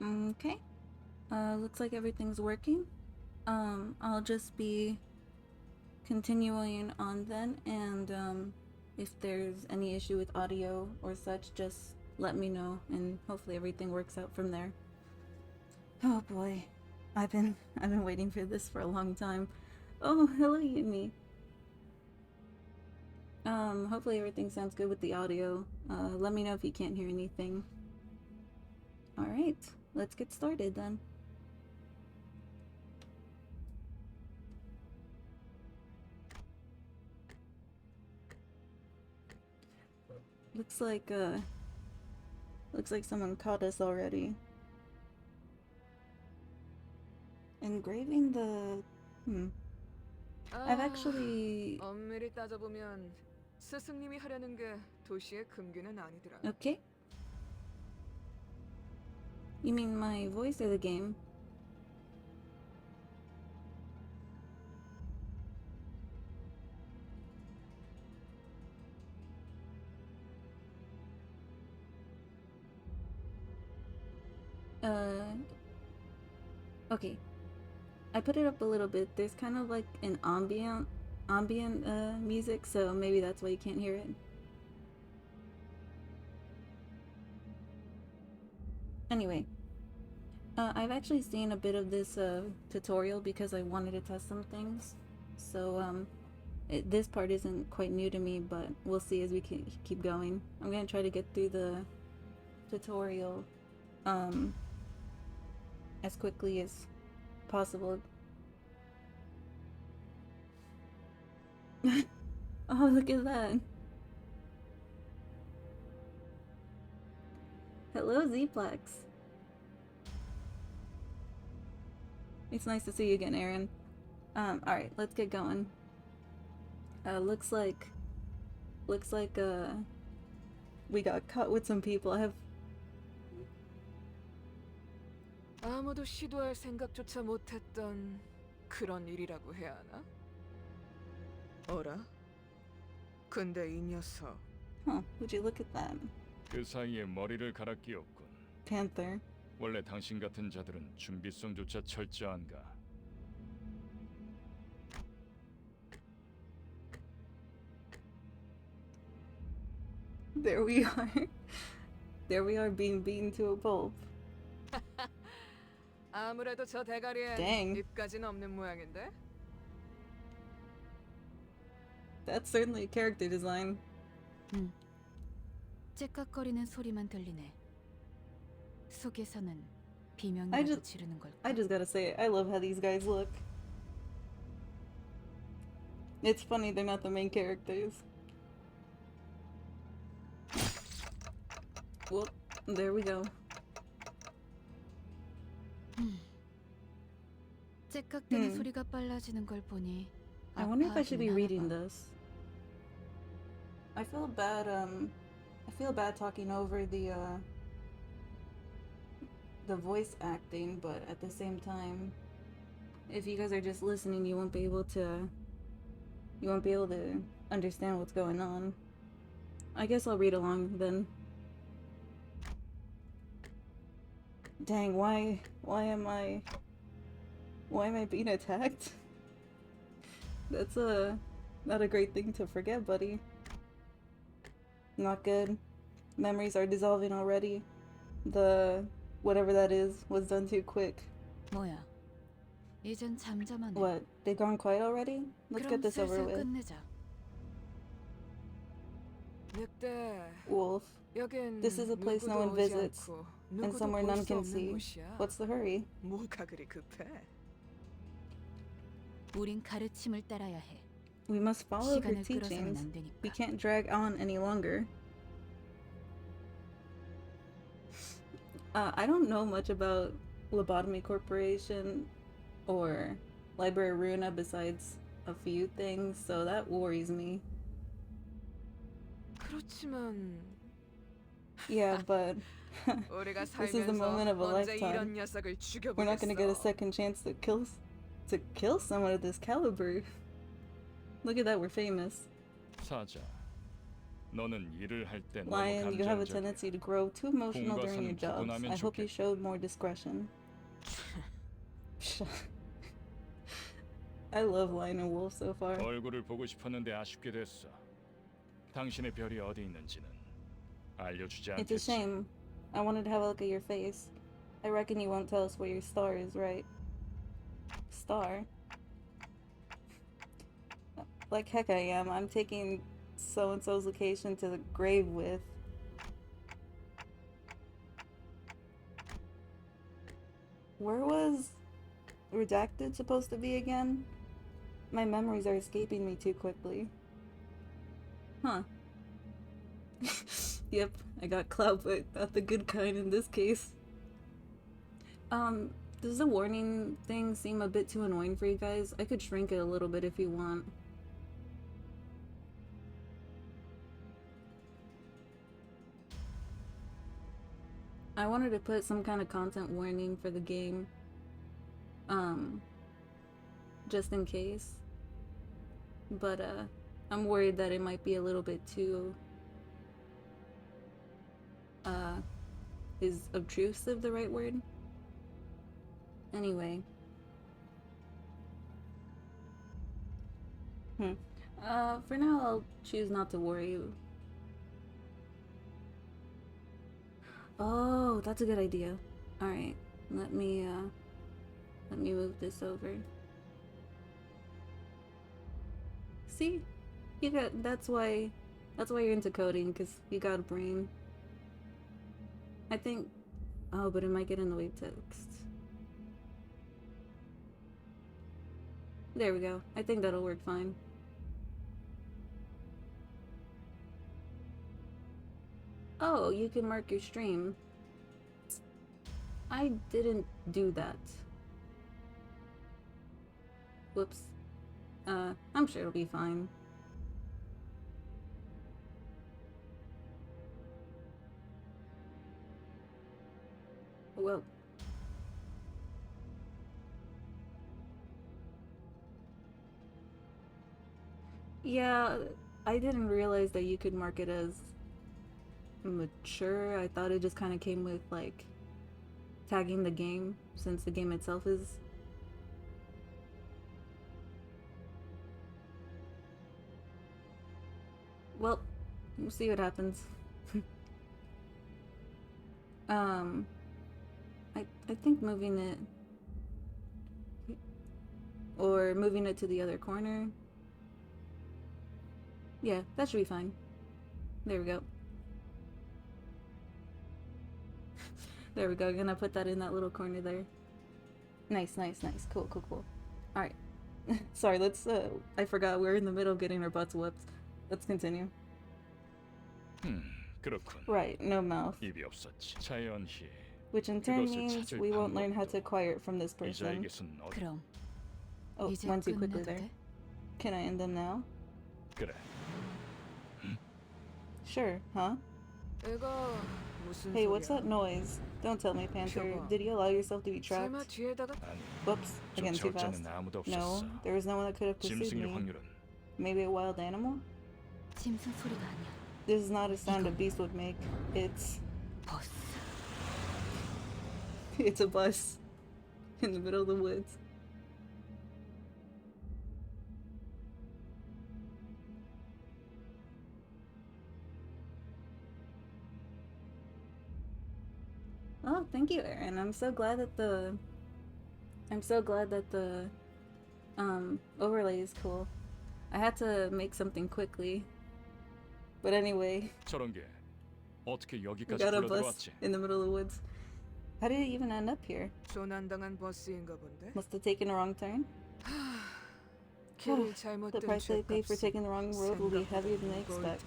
Okay. Looks like everything's working. I'll just be continuing on then, and if there's any issue with audio or such, just let me know, and hopefully everything works out from there. Oh boy, I've been waiting for this for a long time. Oh, hello, Yumi. Hopefully everything sounds good with the audio. Let me know if you can't hear anything. Alright, let's get started then. Looks like someone caught us already. Engraving the... I've actually... 엄밀히 따져보면 스승님이 하려는 게 도시의 금기는 아니더라. Okay. You mean my voice or the game? Okay. I put it up a little bit. There's kind of like an ambient music, so maybe that's why you can't hear it. Anyway, I've actually seen a bit of this tutorial because I wanted to test some things. So this part isn't quite new to me, but we'll see as we keep going. I'm gonna try to get through the tutorial as quickly as possible. Oh, look at that. Hello, Zplex. It's nice to see you again, Aaron. Alright, let's get going. Looks like we got caught with some people. 아무도 시도할 생각조차 못했던 그런 일이라고 해야 하나? 어라? 근데 이 녀석. Huh, would you look at that? 그 사이에 머리를 갈아 끼웠군. Panther. 원래 당신 같은 자들은 준비성조차 철저한가? There we are. There we are being beaten to a pulp. 아무래도 저 대가리엔 Dang. 입까지는 없는 모양인데? That's certainly a character design. 째깍거리는 소리만 들리네. 속에서는 비명이라도 지르는 걸까? I just gotta say, I love how these guys look. It's funny they're not the main characters. Well, there we go. 째깍대는 소리가 빨라지는 걸 보니 I wonder if I should be 아파하긴 reading 하나 봐. this. I feel bad talking over the voice acting, but at the same time, if you guys are just listening, you won't be able to understand what's going on. I guess I'll read along then. Dang, why am I being attacked? That's not a great thing to forget, buddy. Not good. Memories are dissolving already. The whatever that is was done too quick. 뭐야? 이젠 잠잠하네. What? They've gone quiet already? Let's get 그럼 this over 슬슬 with. 끝내자. 늑대. Wolf. 여긴 This is a place no one 누구도 오지 visits, 않고 and 누구도 somewhere 볼 none 수 can 없는 see. 곳이야. What's the hurry? 뭐가 그리 급해? 우린 가르침을 따라야 해. We must follow her 시간을 끌어서는 teachings. 안 되니까. We can't drag on any longer. I don't know much about Lobotomy Corporation or Library Runa besides a few things, so that worries me. 그렇지만 Yeah, but 우리가 this is the moment 살면서 of a 언제 lifetime. 이런 녀석을 We're not gonna get a 죽여보겠어. second chance to kill someone of this caliber. Look at that, we're famous. 사자, 너는 일을 할 때 너무 Lion, you have a 감정적이야. tendency to grow too emotional during your 공과사는 jobs. 구분하면 I hope you 좋겠다. showed more discretion. I love Lion and Wolf so far. 얼굴을 보고 싶었는데 아쉽게 됐어. 당신의 별이 어디 있는지는 알려주지 It's a 않겠지. shame. I wanted to have a look at your face. I reckon you won't tell us where your star is, right? Star? Like heck I am. I'm taking so-and-so's location to the grave with. Where was Redacted supposed to be again? My memories are escaping me too quickly. Huh. Yep, I got clout, but not the good kind in this case. Does the warning thing seem a bit too annoying for you guys? I could shrink it a little bit if you want. I wanted to put some kind of content warning for the game. Just in case. But, I'm worried that it might be a little bit too, is obtrusive the right word? Anyway. For now I'll choose not to worry. Oh, that's a good idea. Alright, let me move this over. See? You got, that's why you're into coding, because you got a brain. I think, oh, but it might get in the way of text. There we go. I think that'll work fine. Oh, you can mark your stream. I didn't do that. Whoops. I'm sure it'll be fine. Well. Yeah, I didn't realize that you could mark it as mature. I thought it just kind of came with, like, tagging the game, since the game itself is. Well, we'll see what happens. I think moving it, or moving it to the other corner. Yeah, that should be fine. There we go. There we go. Gonna put that in that little corner there. Nice, nice, nice. Cool, cool, cool. Alright. Sorry, let's, I forgot we're in the middle of getting our butts whipped. Let's continue. 그렇군. Right, no mouth. 입이 없었지. 자연히 Which in turn 그것을 means 찾을 we won't learn how to 방법도 acquire it from this person. 이자에게선 그럼 Oh, 이제 went too quickly 끝내도 there. 돼? Can I end them now? 그래. Sure, huh? 애가 무슨 Hey, 소리야? what's that noise? Don't tell me, Panther. 저거. Did you allow yourself to be tracked? 설마 뒤에다가 아니, Whoops, again too fast. 쫓아올 자는 아무도 No, 없었어. there was no one that could have pursued 짐승의 me. 확률은 Maybe a wild animal? 짐승 소리가 아니야. This is not a sound a beast would make. It's 버스. it's a bus in the middle of the woods. Oh, thank you, Aaron. I'm so glad that the overlay is cool. I had to make something quickly. But anyway, 저런 게 어떻게 we 여기까지 got a 굴러들어왔지? bus in the middle of the woods. How did it even end up here? 조난당한 버스인가 본데. Must have taken a wrong turn. 길을 The 잘못 price they pay for 든 taking the wrong road will be heavier than they expect.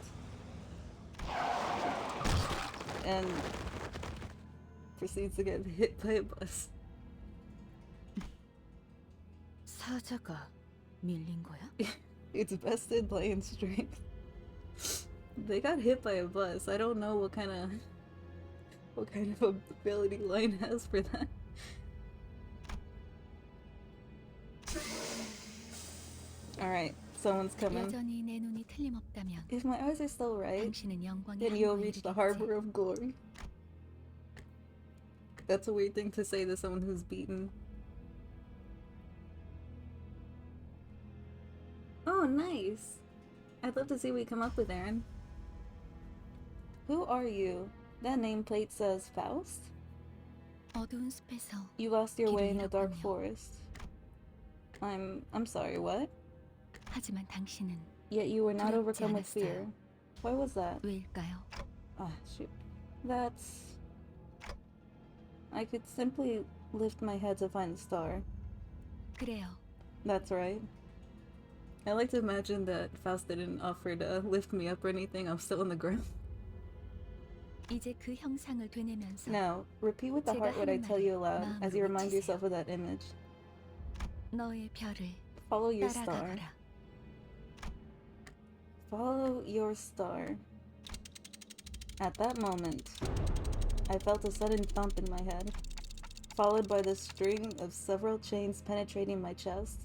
And proceeds to get hit by a bus. 사자가 밀린 거야? It's bested by strength. They got hit by a bus. I don't know what kind of ability Lion has for that. Alright, Someone's coming. 여전히 내 눈이 틀림없다면 If my eyes are still right, 당신은 영광의 then you'll 항구에 reach the 이르겠지. harbor of glory. That's a weird thing to say to someone who's beaten. Oh, nice! I'd love to see what you come up with, Aaron. Who are you? That nameplate says Faust? 어두운 숲에서 You lost your way in the dark 잃었군요. forest. I'm sorry, what? 하지만 당신은 Yet you were not 두렵지 overcome with 않았어요. fear. Why was that? 왜일까요? Ah, shoot. That's... I could simply lift my head to find the star. 그래요. That's right. I like to imagine that Faust didn't offer to lift me up or anything. I'm still on the ground. 이제 그 형상을 되뇌면서 Now, repeat with the 제가 heart what I 하는 tell you 말을 aloud as you 마음으로 remind 외치세요. yourself of that image. 너의 별을 Follow your star. 따라가거라. Follow your star. At that moment, I felt a sudden thump in my head, followed by the string of several chains penetrating my chest.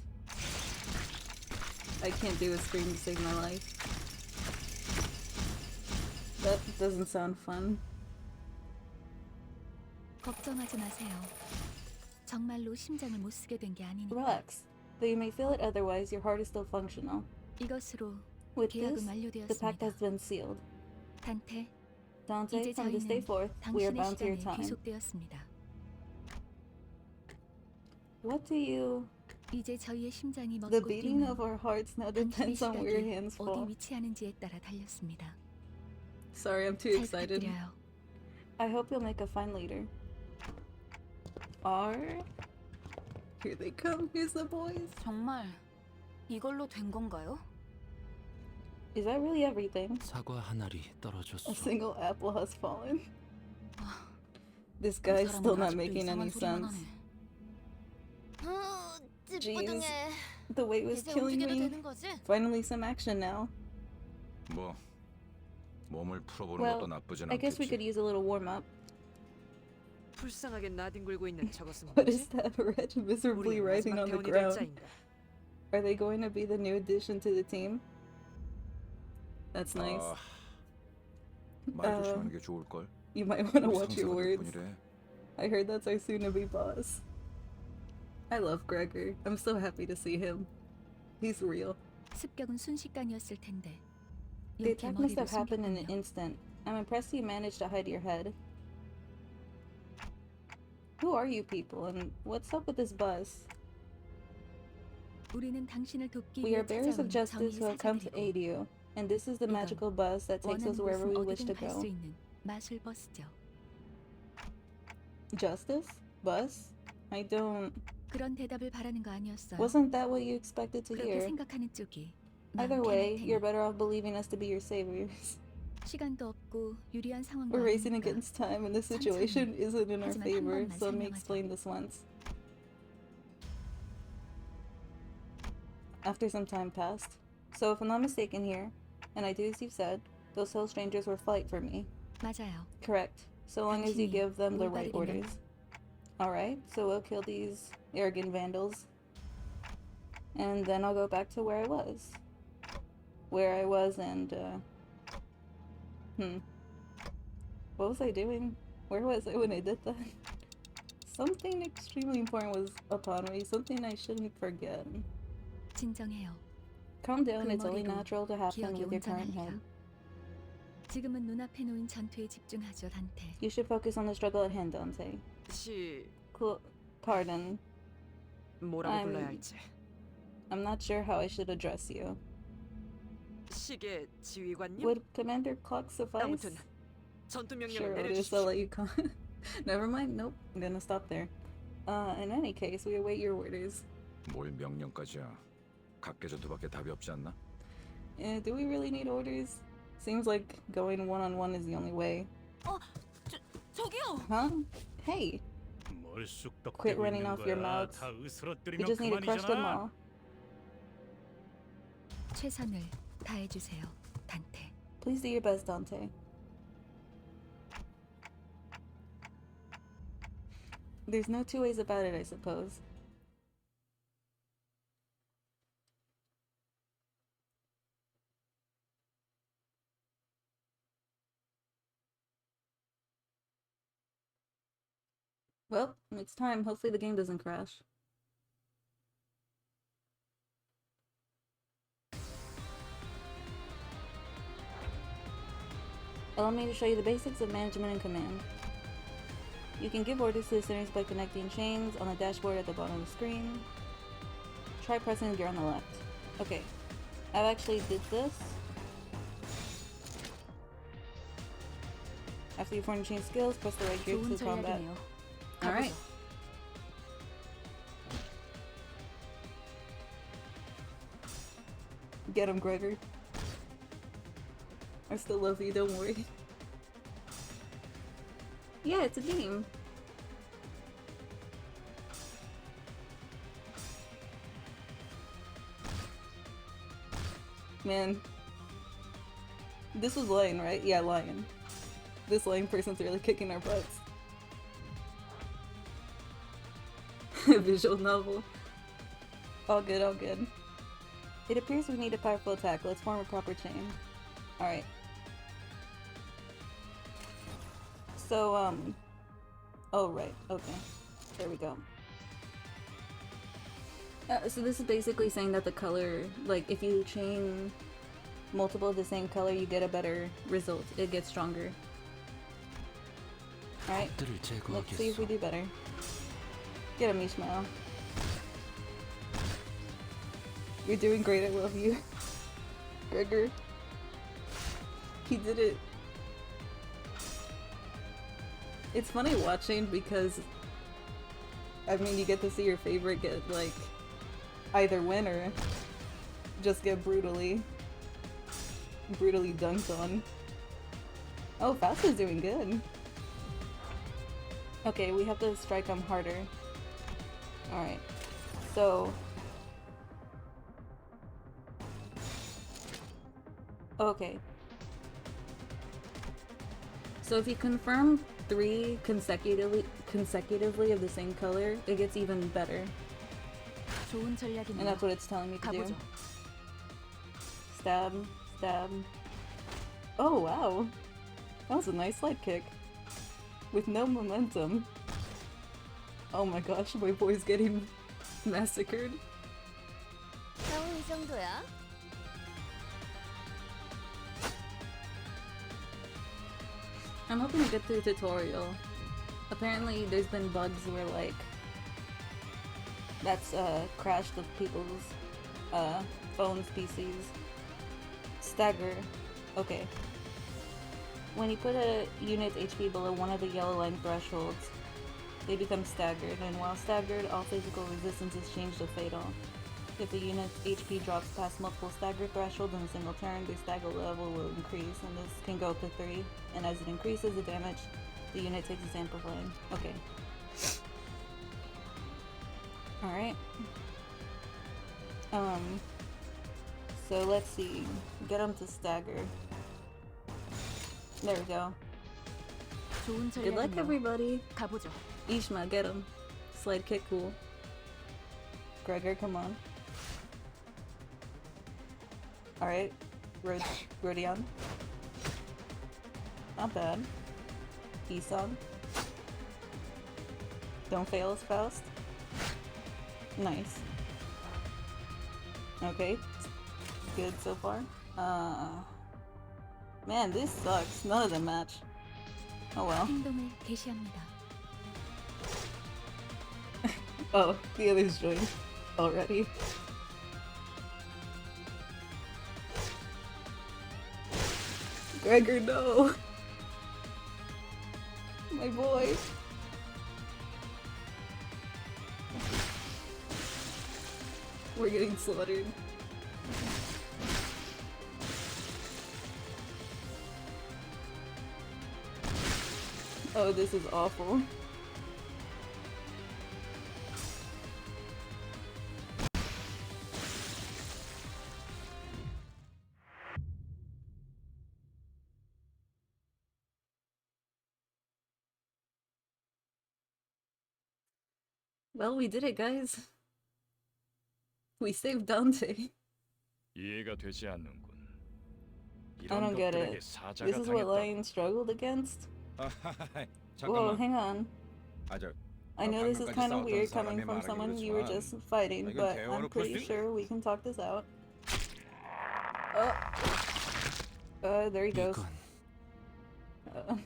I can't do a scream to save my life. That doesn't sound fun. 걱정하지 마세요. 정말로 심장을 못 쓰게 된 게 아니니까. Relax. Though you may feel it otherwise, your heart is still functional. 이것으로 With 계약은 this, the pact 완료되었습니다. has been sealed. 단테, Dante, 이제 from this day 저희는 forth, we are 당신의 bound to your 시간에 time. 귀속되었습니다. What do you... 이제 저희의 심장이 The 먹고 beating 뛰는 of our hearts now 당신의 depends on where your hands 시각이 어디 fall. 위치하는지에 따라 달렸습니다. Sorry, I'm too 잘 excited. 부탁드려요. I hope you'll make a fine leader. R? Here they come. Here's the boys. 정말 이걸로 된 건가요? Is that really everything? 사과 한 알이 A 떨어졌어. single apple has fallen. 아, This 이 guy's still 사람은 not 아직도 making 이상한 any 소리만 sense. 하네. Jeez. The weight was 이제 killing 움직여도 me. 되는 거지? Finally some action now. 뭐 몸을 풀어보는 Well, 것도 나쁘진 I guess we 않겠지. could use a little warm-up. 불쌍하게 나뒹굴고 있는 저것은 What is 뭐지? that? Red miserably 우리 writhing 마지막 on the 대원이 될 ground. 자인가? Are they going to be the new addition to the team? That's nice. 말 조심하는 게 좋을 걸. You might want to watch your 상사가 될 words. 뿐이래. I heard that's our soon-to-be boss. I love Gregor. I'm so happy to see him. He's real. 습격은 순식간이었을 텐데. The 이렇게 attack must 머리를 have happened in an 숨겼군요. instant. I'm impressed you managed to hide your head. Who are you people, and what's up with this bus? 우리는 당신을 돕기 We are 위해 bearers of 찾아온 justice who 정의의 have come to 사자들이고 aid you, and this is the 이건 magical bus that takes us 원하는 wherever we 곳은 wish to 어디든 갈 go. 수 있는 마술 버스죠. Justice? Bus? I don't... 그런 대답을 바라는 거 아니었어요. Wasn't that what you expected to 그렇게 hear? 생각하는 쪽이 Either 마음 way, 편할 you're 테니. better off believing us to be your saviors. 시간도 없고 유리한 상황도 We're racing 아니니까. against time, and the situation isn't in our 하지만 한 favor, 번만 so let me 설명하죠. explain this once. After some time passed. So if I'm not mistaken here, and I do as you've said, those hill strangers were flight for me. 맞아요. Correct. So long as you 당신이 give them the right 올바르기는. orders. Alright, so we'll kill these arrogant vandals. And then I'll go back to where I was. Where I was and, What was I doing? Where was I when I did that? Something extremely important was upon me. Something I shouldn't forget. 진정해요. Calm down, 그 it's only 머리로 natural to happen 기억이 with your current 온전하리라. head. 지금은 눈앞에 놓인 전투에 집중하죠, 단테. You should focus on the struggle at hand, Dante. Pardon. 뭐라고 I'm- 불러야 할지. I'm not sure how I should address you. 시계 지휘관님? Would Commander Clock suffice? 아무튼 전투 명령을 Sure, Otis, 내려주십시오. I'll let you come. Never mind, nope, I'm gonna stop there. In any case, we await your orders. 뭘 명령까지야. 각계 전투밖에 답이 없지 않나? Do we really need orders? Seems like going one-on-one is the only way. 저기요. Huh? Hey, Quit running off your mouths. we just need to crush them all. 최선을 다해주세요, 단테. Please do your best, Dante. There's no two ways about it, I suppose. Well, it's time. Hopefully the game doesn't crash. Allow me to show you the basics of management and command. You can give orders to the listeners by connecting chains on the dashboard at the bottom of the screen. Try pressing gear on the left. Okay, I've actually did this. After you form chain skills, press the right gear 좋은 to combat. 전략이네요. Alright. 가보죠. Get him, Gregor. I still love you, don't worry. Yeah, it's a game. Man. This was Lion, right? Yeah, Lion. This Lion person's really kicking our butts. Visual novel. All good, all good. It appears we need a powerful attack. Let's form a proper chain. Alright. So, oh, right. Okay. There we go. So this is basically saying that the color, like, if you chain multiple of the same color, you get a better result. It gets stronger. Alright. Let's see if we do better. Get him, Ishmael. You're doing great, I love you. Gregor. He did it. It's funny watching because, I mean, you get to see your favorite get, like, either win or just get brutally dunked on. Oh, Faust is doing good. Okay, we have to strike him harder. Alright. So... okay. So if you confirm 3 consecutively of the same color, it gets even better. 좋은 전략이네요. And that's what it's telling me to do. 가보죠. Stab, stab. Oh wow! That was a nice slide kick. With no momentum. Oh my gosh, my boy's getting massacred. 겨우 이 정도야? I'm hoping to get through the tutorial. Apparently there's been bugs where like that's crashed the people's phones, PCs. Stagger. Okay. When you put a unit's HP below one of the yellow line thresholds, they become staggered, and while staggered, all physical resistance is changed to fatal. If the unit's HP drops past multiple stagger thresholds in a single turn, their stagger level will increase, and this can go up to 3. And as it increases the damage, the unit takes is amplified. Okay. Alright. So let's see. Get him to stagger. There we go. 좋은 Good luck, 전략이네요. everybody. 가보죠. Ishma, get him. Slide kick, cool. Gregor, come on. Alright. Rodion. Not bad. Isan. Don't fail us, Faust. Nice. Okay. Good so far. Man, this sucks. None of them match. Oh well. 행동을 개시합니다. Oh, the others joined already. Gregor, no! My boy! We're getting slaughtered. Oh, this is awful. Well, we did it, guys. We saved Dante. 이해가 되지 않는군. I 이런 don't get 것들에게 it. 사자가 This is what 당했다고. Lion struggled against? Whoa, 잠깐만. hang on. 아, 저 I know this is kind of weird coming from someone you were just fighting, but I'm pretty sure we can talk this out. There he goes.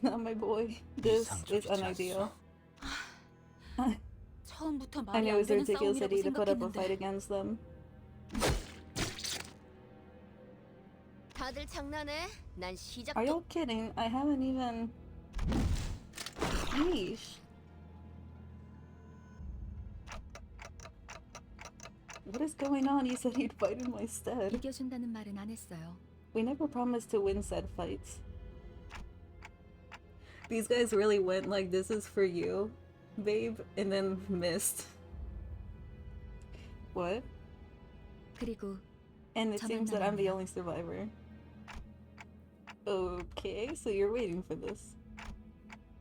Not my boy. This is unideal. 처음부터 I 말이 knew it 안 was a 되는 ridiculous 싸움이라고 idea to put up a fight 생각했는데 against them. 다들 장난해? 난 시작도 Are you kidding? I haven't even... Yeesh. What is going on? You said you'd fight in my stead. 이겨준다는 말은 안 했어요. We never promised to win said fights. These guys really went like, this is for you, babe, and then missed. What? 그리고 And it 저만 seems that I'm the 남았네요. only survivor. Okay, so you're waiting for this.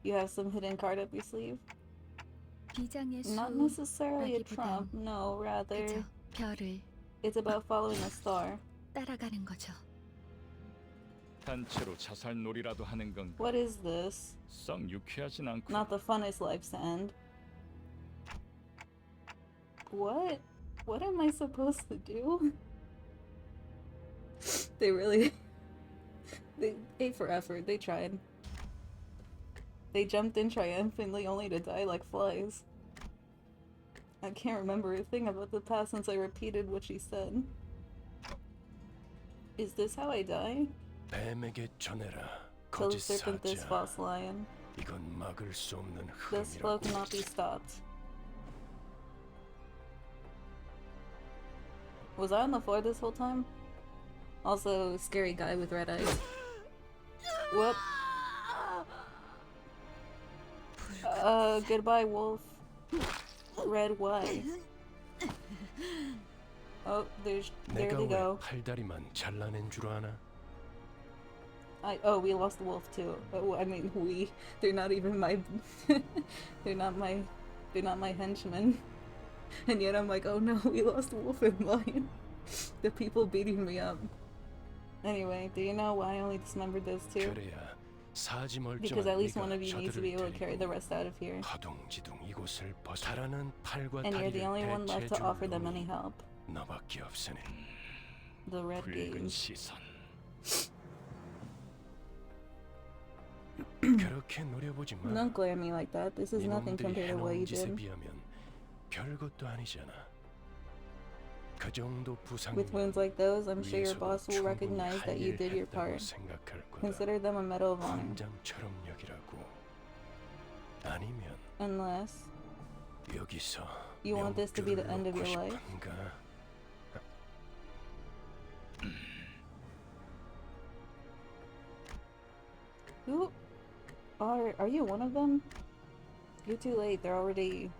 You have some hidden card up your sleeve? 비장의 수 Not necessarily a 라기보단 trump, no, rather 그저 별을 it's about following a star. 따라가는 거죠. 단체로 자살놀이라도 하는 건가? What is this? 썩 유쾌하진 않고. Not the funnest lives to end. What? What am I supposed to do? They really... They ate for effort, they tried. They jumped in triumphantly only to die like flies. I can't remember a thing about the past since I repeated what she said. Is this how I die? 뱀에게 전해라. Tell the 거짓 serpent this 사자. false lion. 이건 막을 수 없는 This flow 흐름이라고. cannot be stopped. Was I on the floor this whole time? Also, scary guy with red eyes. Whoop. Goodbye, wolf. Red Y. Oh, there 내가 they 왜 go. 팔다리만 잘라낸 줄 아나? Oh, we lost the wolf too. Oh, I mean, they're not even my, they're not my henchmen. And yet I'm like, oh no, we lost wolf and lion. The people beating me up. Anyway, do you know why I only dismembered those two? 그래야 사지 Because 멀쩡한 at least 네가 one of you needs to be 저들을 able to carry the 데리고 rest out of here. 허둥지둥 이곳을 벗어나는 팔과 And you're the 다리를 only one left to 대체해줄 offer them any 놈이 help. 너밖에 없으니 The red 붉은 gaze. 시선. 그렇게 노려보지 마. Don't glare at me like that. This is nothing 이놈들이 compared to what you 해놓은 짓에 did. 비하면 별것도 아니잖아. 그 정도 With 부상이면 wounds like those, I'm sure your 위에서도 boss will 충분히 recognize 할 that you 일 did your 했다고 part. 생각할 거다. Consider them a medal of honor. 관장처럼 여기라고. 아니면 Unless 여기서 you want this to be the end of your 명줄을 life. 놓고 싶은가? Who are you one of them? You're too late. They're already...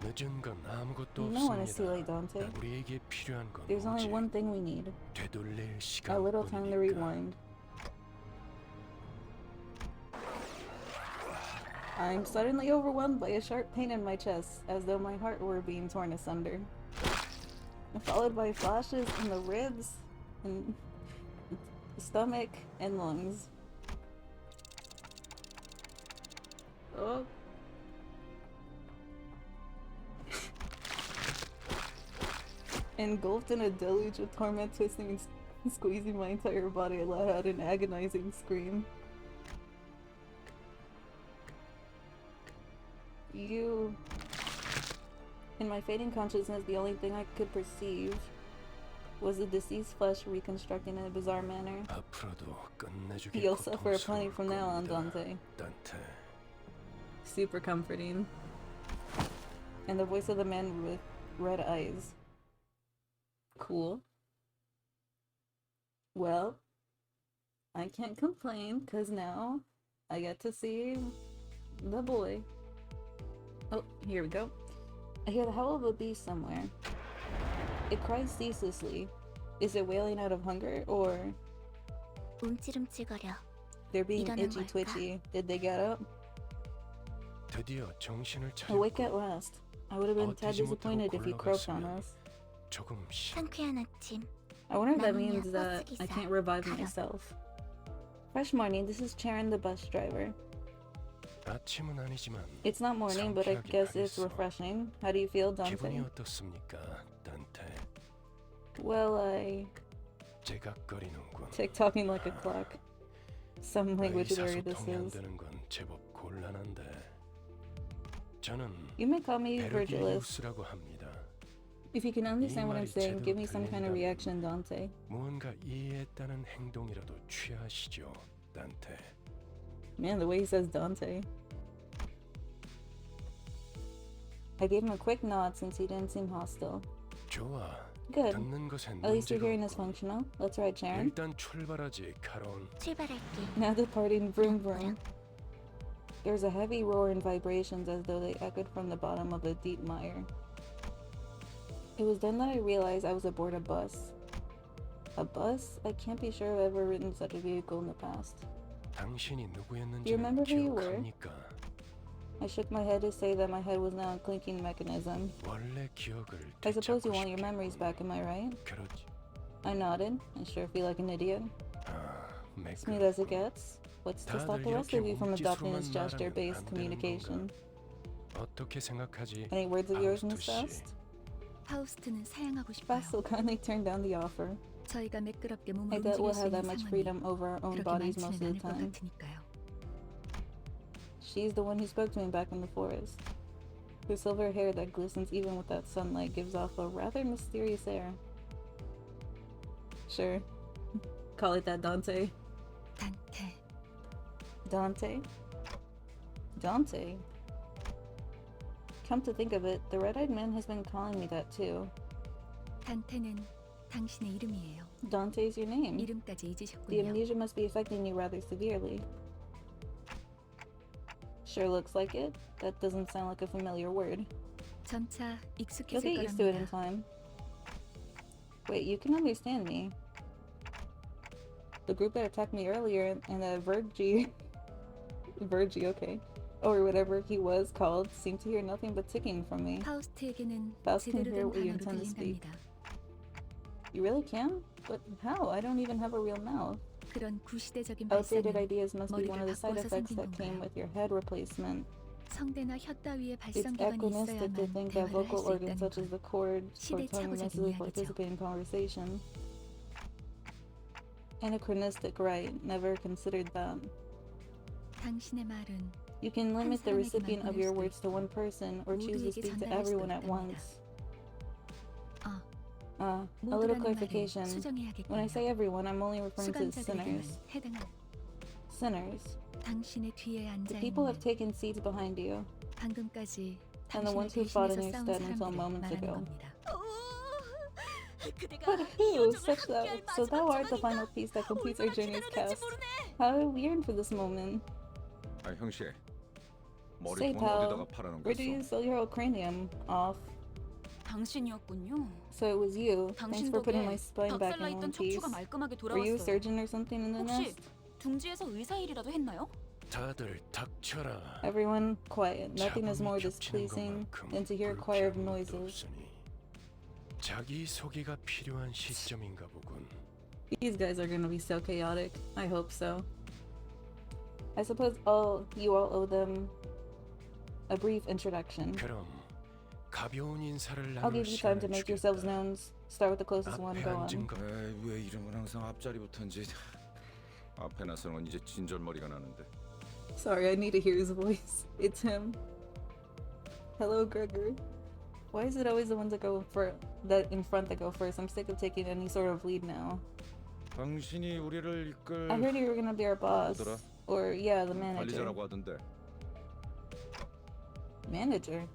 늦은 건 아무것도 No one is too 없습니다. late, Dante. 우리에게 필요한 건 There's only 오직 one thing we need. 되돌릴 A little time to 시간뿐이니까. rewind. I'm suddenly overwhelmed by a sharp pain in my chest, as though my heart were being torn asunder. Followed by flashes in the ribs, and stomach, and lungs. Oh. Engulfed in a deluge of torment, twisting and squeezing my entire body, I let out an agonizing scream. You... In my fading consciousness, the only thing I could perceive was the deceased flesh reconstructing in a bizarre manner. 앞으로도 끝내주기 You'll suffer plenty 고통스러울 from now on, 겁니다. Dante. Dante. Super comforting. And the voice of the man with red eyes. Cool. Well, I can't complain, because now I get to see the boy. Oh, here we go. I hear the howl of a beast somewhere. It cries ceaselessly. Is it wailing out of hunger, or 움찔움찔거려. they're being 이러는 itchy 걸까? twitchy? Did they get up? 드디어 정신을 Awake at 차렸고 last. I would have been tad 버티지 못하고 disappointed if you croaked on 굴러갔으면 us. 조금씩 상쾌한 아침. I wonder if that 나는야, means that I 버스기사. can't revive 가렴. myself. Fresh morning, this is Charon the bus driver. 아침은 아니지만 It's not morning, but I 상쾌하긴 guess it's 하겠어. refreshing. How do you feel, 기분이 Dante? 어떻습니까, 단테? Well, I 제각거리는군. tick-tocking like a clock. Some language barrier this 의사소통이 안 is. 되는 건 제법 곤란한데. 저는 You may call me Virgilus. 베르디우스라고 합니다. If you can understand what I'm 말이 saying, give me 제대로 some kind of 들린다면 reaction, Dante. 무언가 이해했다는 행동이라도 취하시죠, 단테. Man, the way he says Dante. I gave him a quick nod since he didn't seem hostile. 좋아. Good. 듣는 것엔 At least your 문제가 hearing is 없군. functional. Let's ride, Sharon. 일단 출발하지, 카론. 출발할게. Now departing, vroom vroom. There's a heavy roar and vibrations as though they echoed from the bottom of a deep mire. It was then that I realized I was aboard a bus. A bus? I can't be sure I've ever ridden such a vehicle in the past. 당신이 누구였는지 You remember who you were? 기억합니까? I shook my head to say that my head was now a clinking mechanism. 원래 기억을 I suppose you 되찾고 want your memories back, am I right? 그렇지. I nodded. I sure feel like an idiot. 아, Smooth as it gets. What's to stop the rest of you from adopting this 몸짓으로만 gesture-based 말하면 안 되는 communication? 어떻게 생각하지? Any words of yours, Miss 아우스트 씨? Faust? 파우스트는 사양하고 싶어요. Faust will kindly turn down the offer. 저희가 매끄럽게 몸을 I doubt 움직일 we'll 수 have that 있는 much 상황이 freedom over our own 그렇게 bodies most 많지는 of the 않을 것 time. 같으니까요. She's the one who spoke to me back in the forest. Her silver hair that glistens even with that sunlight gives off a rather mysterious air. Sure. Call it that, Dante. 단테. Dante? Dante? Come to think of it, the red-eyed man has been calling me that too. 단테는 당신의 이름이에요. Dante's your name. 이름까지 The 잊으셨군요. amnesia must be affecting you rather severely. Sure looks like it. That doesn't sound like a familiar word. 점차 You'll 익숙해질 get used to it in 거랍니다. time. Wait, you can understand me. The group that attacked me earlier and the Virgie, okay, or whatever he was called, seemed to hear nothing but ticking from me. 파우스트에게는 Faust can 제대로 hear 된 what you 단어로 intend to speak. 들린답니다. You really can? But how? I don't even have a real mouth. 그런 구시대적인 Outdated 발상은 ideas must be one of the side 머리를 effects 바꿔서 that came 생긴 with your head replacement. 성대나 혀 따위의 It's 발성 기관이 anachronistic to 있어야만 think that 대화를 할 vocal 수 organs 있다는 such as 것. the cords or tongue 시대착오적인 necessarily 이야기죠. participate in conversation. Anachronistic, right? Never considered that. 당신의 말은 You can limit the 사람에게만 recipient of 보낼 your 수도 words to one person or choose to 모두에게 speak to 전달할 everyone 수도 at 있답니다. once. 아, A little 모두라는 말을 clarification. When I say 수정해야겠군요. everyone, I'm only referring to 수감자들에게만 sinners. 해당한 Sinners. 당신의 뒤에 앉아 The people have 있는 taken seats behind you. 방금까지 And the 당신을 ones who fought in 대신해서 your 싸운 stead until 사람들을 moments 말하는 ago. 겁니다. But who? Such that so thou art the final piece that completes our journey's cast. How we yearn for this moment. 아 형씨, Say, 머리통은 pal, 어디다가 팔아놓은 where did you 거였어? sell your whole cranium off? 당신이었군요. So it was you. Thanks 당신 for putting 덕에 my spine back 박살나 in one 있던 piece. 척추가 말끔하게 Were you a 돌아왔어요. surgeon or something in the 혹시 nest? 둥지에서 의사 일이라도 했나요? 다들 닥쳐라. Everyone quiet. Nothing is more 잡음이 겹치는 displeasing 것만큼 than to hear a choir of 불쾌한 것도 noises. 없으니 자기 소개가 필요한 시점인가 보군. These guys are gonna be so chaotic. I hope so. I suppose you all owe them a brief introduction. 그럼 가벼운 인사를 I'll 나눌 give you time to 시간을 make yourselves 주겠다. known. Start with the closest one. 앞에 Go on. 앉은 거 에이, 왜 이름은 항상 앞자리부터인지. 앞에 나서는 이제 진절머리가 나는데. Sorry, I need to hear his voice. It's him. Hello, Gregor. Why is it always the ones that go in front that go first? I'm sick of taking any sort of lead now. 당신이 우리를 이끌 I heard you were gonna be our boss. 뭐더라? Or yeah, the manager. 관리자라고 하던데. Manager.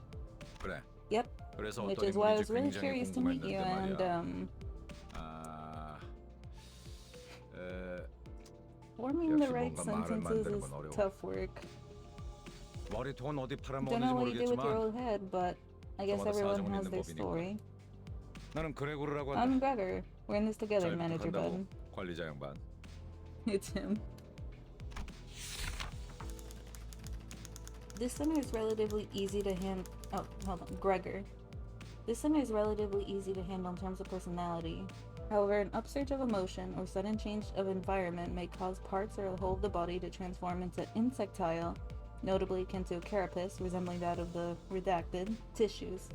그래. Yep. 그래서 Which 어떤 is why I 인물인지 was really 굉장히 curious to meet you 궁금했는데 and 말이야. 아, 에, forming the 역시 right 뭔가 말을 sentences 만드는 is 건 어려워. tough work. 머리통은 어디 Don't 팔아먹었는지 know what you did with your 모르겠지만 old head, but I guess 저마다 everyone 사정은 has 있는 their 법이니까. story. 나는 그레고르라고 I'm 한다. Gregor. We're in this together, 잘 manager 부탁한다고 bud. 관리자 양반. It's him. This center is relatively easy to handle. Oh, hold on. Gregor. This center is relatively easy to handle in terms of personality. However, an upsurge of emotion or sudden change of environment may cause parts or the whole of the body to transform into insectile, notably akin to a carapace resembling that of the redacted tissues.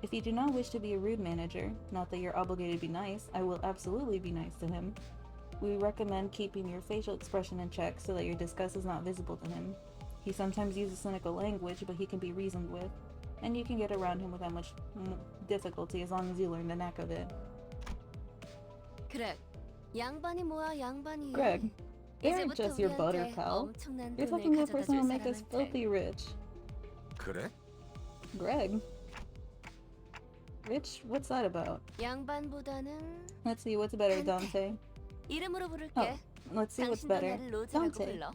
If you do not wish to be a rude manager, not that you're obligated to be nice, I will absolutely be nice to him. We recommend keeping your facial expression in check so that your disgust is not visible to him. He sometimes uses cynical language, but he can be reasoned with, and you can get around him without much difficulty as long as you learn the knack of it. 그래. 양반이 뭐야 양반이. Greg, they aren't 이제부터 just your butter 우리한테 pal. 엄청난 You're 돈을 fucking the 가져다 person 줄 who'll make us 사람한테. filthy rich. 그래? Greg. Rich? What's that about? 양반보다는 Let's see, what's better, Dante? 이름으로 부를게. Oh, let's see what's 당신도 better. 나를 로즈라고 Dante. 불러.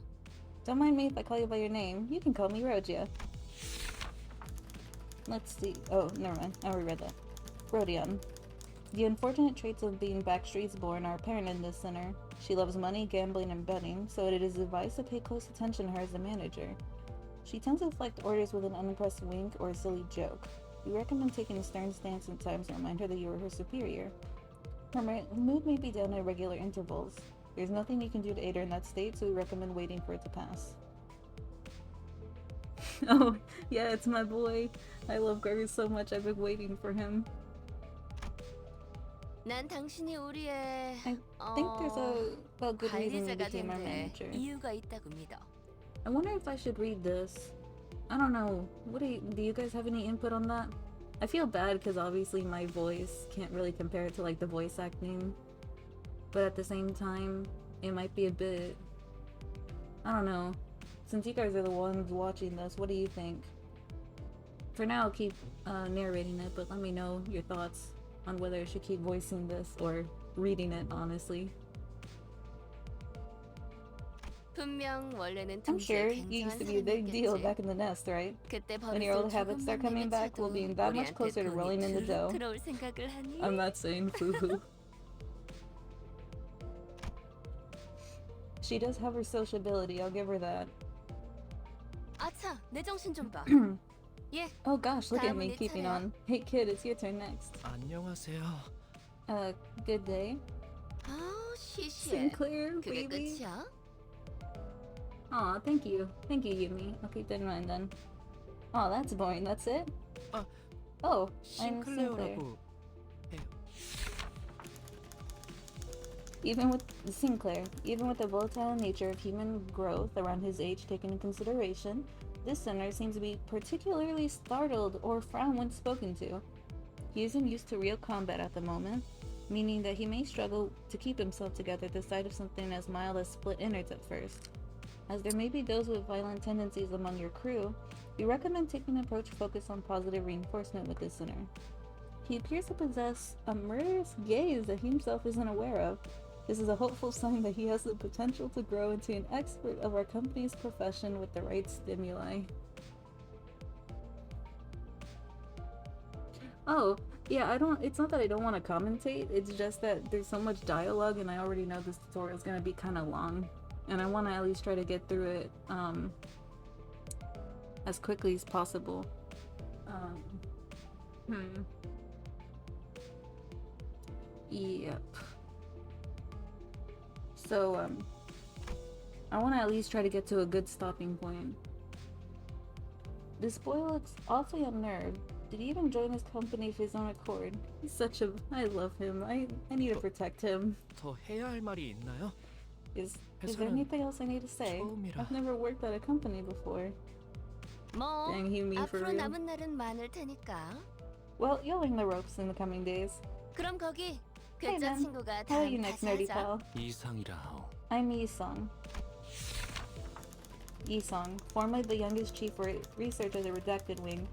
Don't mind me if I call you by your name. You can call me Rogia. Let's see. Oh, never mind. I already read that. Rodion. The unfortunate traits of being backstreets born are apparent in this sinner. She loves money, gambling, and betting, so it is advised to pay close attention to her as a manager. She tends to deflect orders with an unimpressed wink or a silly joke. We recommend taking a stern stance sometimes to remind her that you are her superior. Her mood may be down at irregular intervals. There's nothing you can do to aid her in that state, so we recommend waiting for it to pass. Oh, yeah, it's my boy. I love Gregor so much, I've been waiting for him. 난 당신이 우리의 I think there's a good reason you 관리자가 became our 된 데 manager. 이유가 있다고 믿어. I wonder if I should read this. I don't know. What do you guys have any input on that? I feel bad because obviously my voice can't really compare it to like the voice acting. But at the same time, it might be a bit... I don't know. Since you guys are the ones watching this, what do you think? For now, I'll keep narrating it, but let me know your thoughts on whether I should keep voicing this or reading it, honestly. 분명 원래는 I'm 둥지에 sure you used 굉장한 to be a big deal 사람이었겠지. back in the nest, right? 그때 When your old 버릇을 habits start 조금만 coming back, we'll be 내비쳐도 that much 우리한테 closer to 돈이 rolling in the 주르륵 dough. 들어올 생각을 하니? I'm not saying foo-hoo. She does have her sociability, I'll give her that. 아차, 내 정신 좀 봐. 예, Oh gosh, look at me 다음은 내 keeping 차례야. on. Hey kid, it's your turn next. 안녕하세요. Good day. 아, 시시해. Sinclair, 그게 baby. 끝이야? Aw, thank you. Thank you, Yumi. I'll keep that in mind then. Oh, that's boring, that's it? Ah, Oh, I'm Sinclair. 싱클레어라고 해요. Even with the volatile nature of human growth around his age taken into consideration, this sinner seems to be particularly startled or frown when spoken to. He isn't used to real combat at the moment, meaning that he may struggle to keep himself together at the sight of something as mild as split innards at first. As there may be those with violent tendencies among your crew, we recommend taking an approach focused on positive reinforcement with this sinner. He appears to possess a murderous gaze that he himself isn't aware of. This is a hopeful sign that he has the potential to grow into an expert of our company's profession with the right stimuli. Oh, yeah, it's not that I don't want to commentate, it's just that there's so much dialogue and I already know this tutorial is going to be kind of long. And I want to at least try to get through it, as quickly as possible. Yep. So, I want to at least try to get to a good stopping point. This boy looks awfully unnerved. Did he even join this company of his own accord? He's such a... I love him. I need to protect him. 더 해야 할 말이 있나요? Is there anything else I need to say? 처음이라. I've never worked at a company before. 뭐, Dang, he mean for 앞으로 real. 남은 날은 많을 테니까. Well, you'll learn the ropes in the coming days. 그럼 거기 Hey, 괴짜 man. 친구가 How are you 다음 next, 다시 nerdy 하자. pal? 이상이라 하오. I'm Yisong. Yisong, formerly the youngest chief researcher of the Redacted Wing.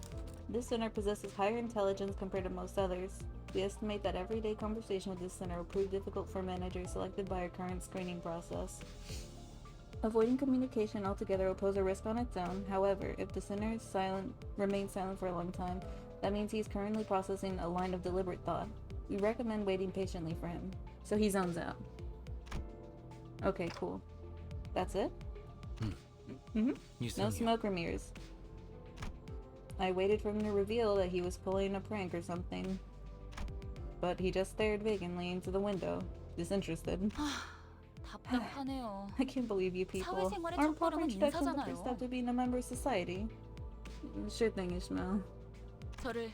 This sinner possesses higher intelligence compared to most others. We estimate that everyday conversation with this sinner will prove difficult for managers selected by our current screening process. Avoiding communication altogether will pose a risk on its own. However, if the sinner remains silent for a long time, that means he is currently processing a line of deliberate thought. We recommend waiting patiently for him. So he zones out. Okay, cool. That's it? No 이상이요. smoke or mirrors. I waited for him to reveal that he was pulling a prank or something. But he just stared vacantly into the window, disinterested. 답답하네요. I can't believe you people. 사회생활의 Aren't proper 첫걸음은 instructions the first 인사잖아요. step to being a member of society? Sure thing, Ishmael. 저를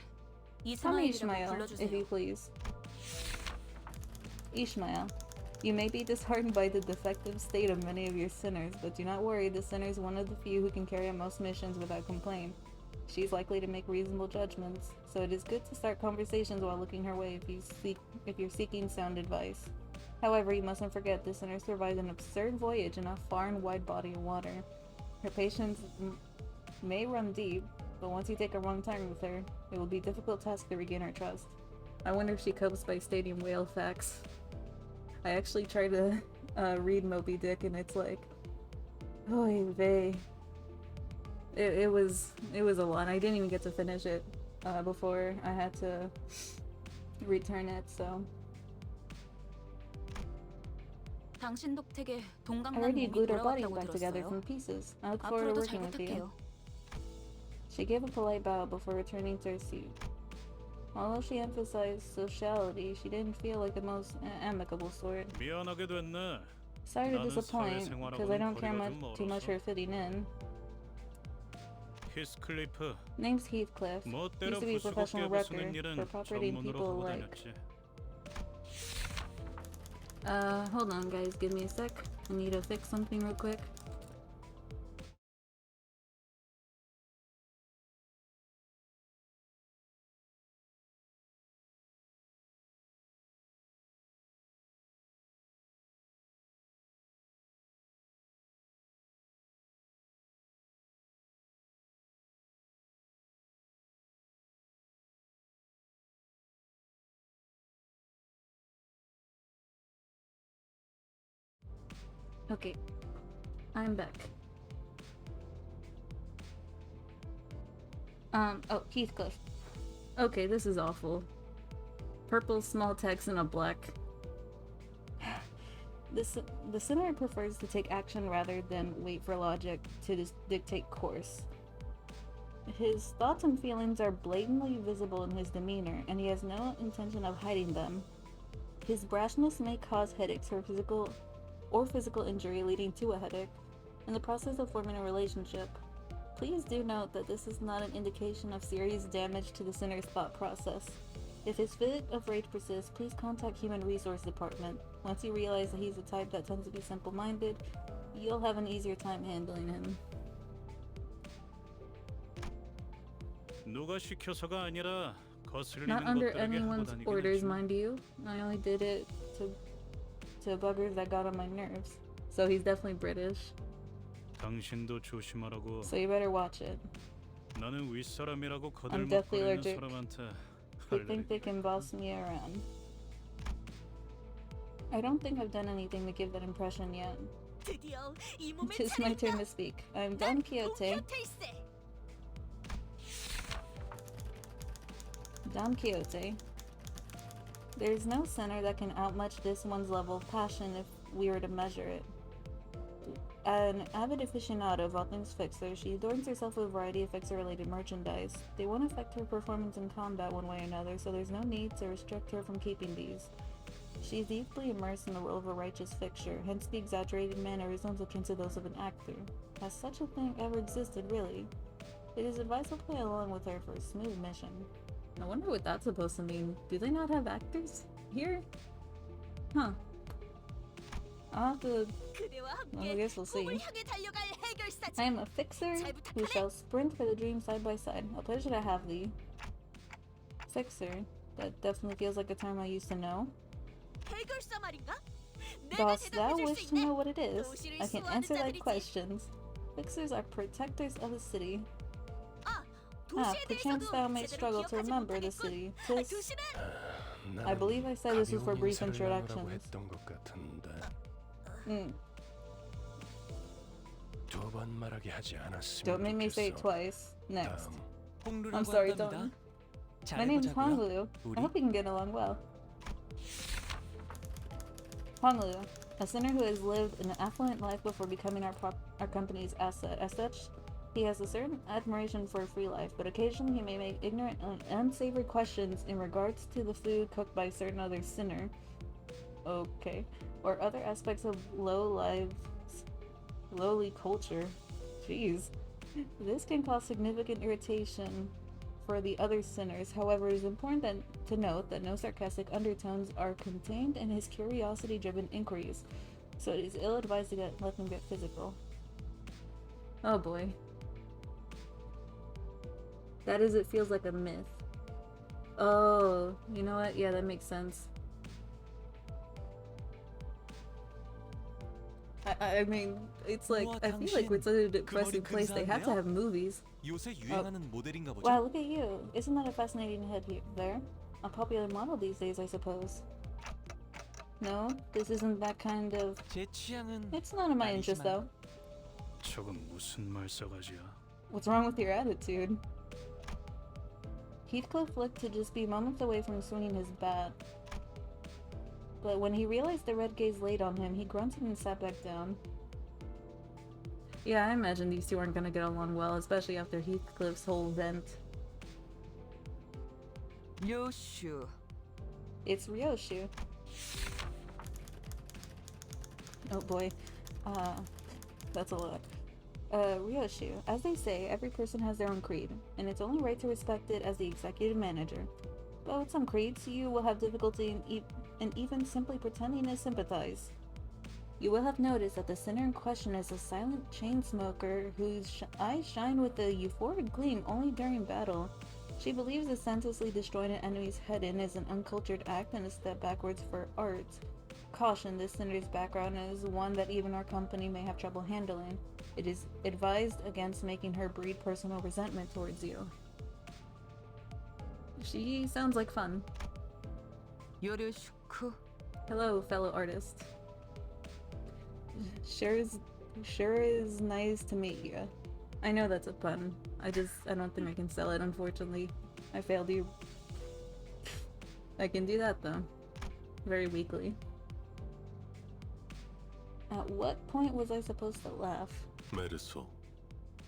Call me 이스마일이라고 Ishmael, if you 불러주세요. please. Ishmael. You may be disheartened by the defective state of many of your sinners, but do not worry, the sinner is one of the few who can carry out most missions without complaint. She is likely to make reasonable judgments, so it is good to start conversations while looking her way if you're seeking sound advice. However, you mustn't forget the sinner survived an absurd voyage in a far and wide body of water. Her patience may run deep, but once you take a wrong turn with her, it will be a difficult task to regain her trust. I wonder if she copes by stating whale facts. I actually tried to read Moby Dick, and it's like, oy vey. It was a lot. I didn't even get to finish it before I had to return it. So 당신 덕택에 I 동강난 already 몸이 glued our bodies 돌아갔다고 back together 들었어요. from pieces. I look forward to 앞으로도 잘 working with you. 부탁해요. She gave a polite bow before returning to her seat. Although she emphasized sociality, she didn't feel like the most amicable sort. 미안하게 됐네. Sorry to 나는 disappoint, because I don't care 사회생활하고는 too much 거리가 좀 for fitting in. 히스클리프, Name's Heathcliff. 멋대로 Used to be a professional 부스럽게 wrecker 부수는 일은 for property and 전문으로 people 하고 alike. 다녔지. Hold on guys, give me a sec. I need to fix something real quick. Okay, I'm back. Oh, Heathcliff. Okay, this is awful. Purple small text and a black. The sinner prefers to take action rather than wait for logic to dictate course. His thoughts and feelings are blatantly visible in his demeanor, and he has no intention of hiding them. His brashness may cause headaches or physical injury leading to a headache in the process of forming a relationship. Please do note that this is not an indication of serious damage to the sinner's thought process. If his fit of rage persists, please contact Human Resource Department. Once you realize that he's the type that tends to be simple-minded, you'll have an easier time handling him. 누가 시켜서가 아니라 거슬리는 Not under 것들에게 하고 anyone's 다니긴 orders, 했지만 mind you. I only did it to buggers that got on my nerves. So he's definitely British. 당신도 조심하라고. So you better watch it. 나는 윗사람이라고 I'm definitely 거들먹거리는 allergic. 사람한테 They 할 think they can boss me around. I don't think I've done anything to give that impression yet. 드디어 이 몸에 It's my turn to speak. I'm Don Quixote. Don Quixote. There's no sinner that can outmatch this one's level of passion if we were to measure it. An avid aficionado of all things fixer, she adorns herself with a variety of fixer-related merchandise. They won't affect her performance in combat one way or another, so there's no need to restrict her from keeping these. She's deeply immersed in the role of a righteous fixture, hence the exaggerated mannerisms akin to those of an actor. Has such a thing ever existed, really? It is advised to play along with her for a smooth mission. I wonder what that's supposed to mean. Do they not have actors here? Huh. I'll have to... Well, I guess we'll see. I am a fixer who shall sprint for the dream side by side. A pleasure to have thee. Fixer. That definitely feels like a term I used to know. Dost thou wish to know what it is? I can answer thy questions. Fixers are protectors of the city. Perchance thou may struggle to remember the city. I believe I said this was for brief introductions. Don't make me say it twice. Next. I'm sorry, don't. My name's Honglu. I hope we can get along well. Honglu, a sinner who has lived an affluent life before becoming our company's asset. As such, he has a certain admiration for a free life, but occasionally he may make ignorant and unsavory questions in regards to the food cooked by a certain other sinner. Okay. Or other aspects of lowly culture. Jeez. This can cause significant irritation for the other sinners. However, it is important to note that no sarcastic undertones are contained in his curiosity-driven inquiries, so it is ill-advised to let them get physical. Oh boy. That is, it feels like a myth. Oh, you know what? Yeah, that makes sense. I mean, it's like, I feel like we're such a depressing place. They have to have movies. 요새 유행하는 모델인가 보죠? Wow, look at you. Isn't that a fascinating head there? A popular model these days, I suppose. No, this isn't that kind of... 제 취향은 It's none of my interest, though. 저건 무슨 말싸가지야? What's wrong with your attitude? Heathcliff looked to just be moments away from swinging his bat. But when he realized the red gaze laid on him, he grunted and sat back down. Yeah, I imagine these two aren't gonna get along well, especially after Heathcliff's whole vent. 요슈. It's Ryoshu. Oh boy. That's a lot. Ryoshu. As they say, every person has their own creed, and it's only right to respect it as the executive manager. But with some creeds, you will have difficulty in even simply pretending to sympathize. You will have noticed that the sinner in question is a silent chain smoker whose eyes shine with a euphoric gleam only during battle. She believes that senselessly destroying an enemy's head in is an uncultured act and a step backwards for art. Caution, this sinner's background is one that even our company may have trouble handling. It is advised against making her breed personal resentment towards you. She sounds like fun. 요르슈쿠. Hello, fellow artist. Sure is nice to meet you. I know that's a pun. I don't think I can sell it, unfortunately. I failed you. I can do that though. Very weakly. At what point was I supposed to laugh? 메르소,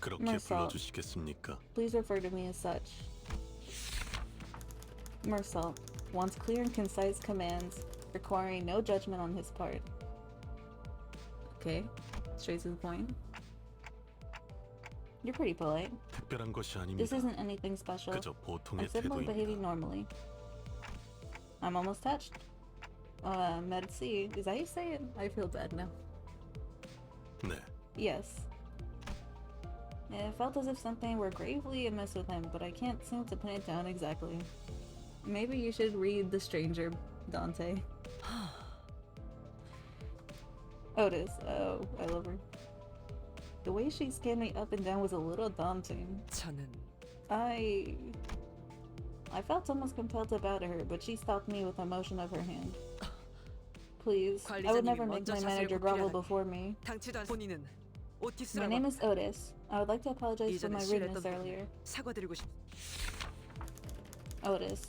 그렇게 Marcel. 불러주시겠습니까? Please refer to me as such. Marcel wants clear and concise commands, requiring no judgment on his part. Okay, straight to the point. You're pretty polite. 특별한 것이 This 아닙니다. isn't anything special. 그저 보통의 I'm simply behaving 태도입니다. normally. I'm almost touched. Merci. Is that how you say it? I feel bad now. 네, Yes. It felt as if something were gravely amiss with him, but I can't seem to pin it down exactly. Maybe you should read The Stranger, Dante. Otis. Oh, I love her. The way she scanned me up and down was a little daunting. 저는 I felt almost compelled to bow to her, but she stopped me with a motion of her hand. Please, I would never make my manager grovel before me. 당치도 본인은 My 오티스라고 name is Otis. I would like to apologize for 이전에 my rudeness 실례했던 earlier. 사과드리고 싶. Otis.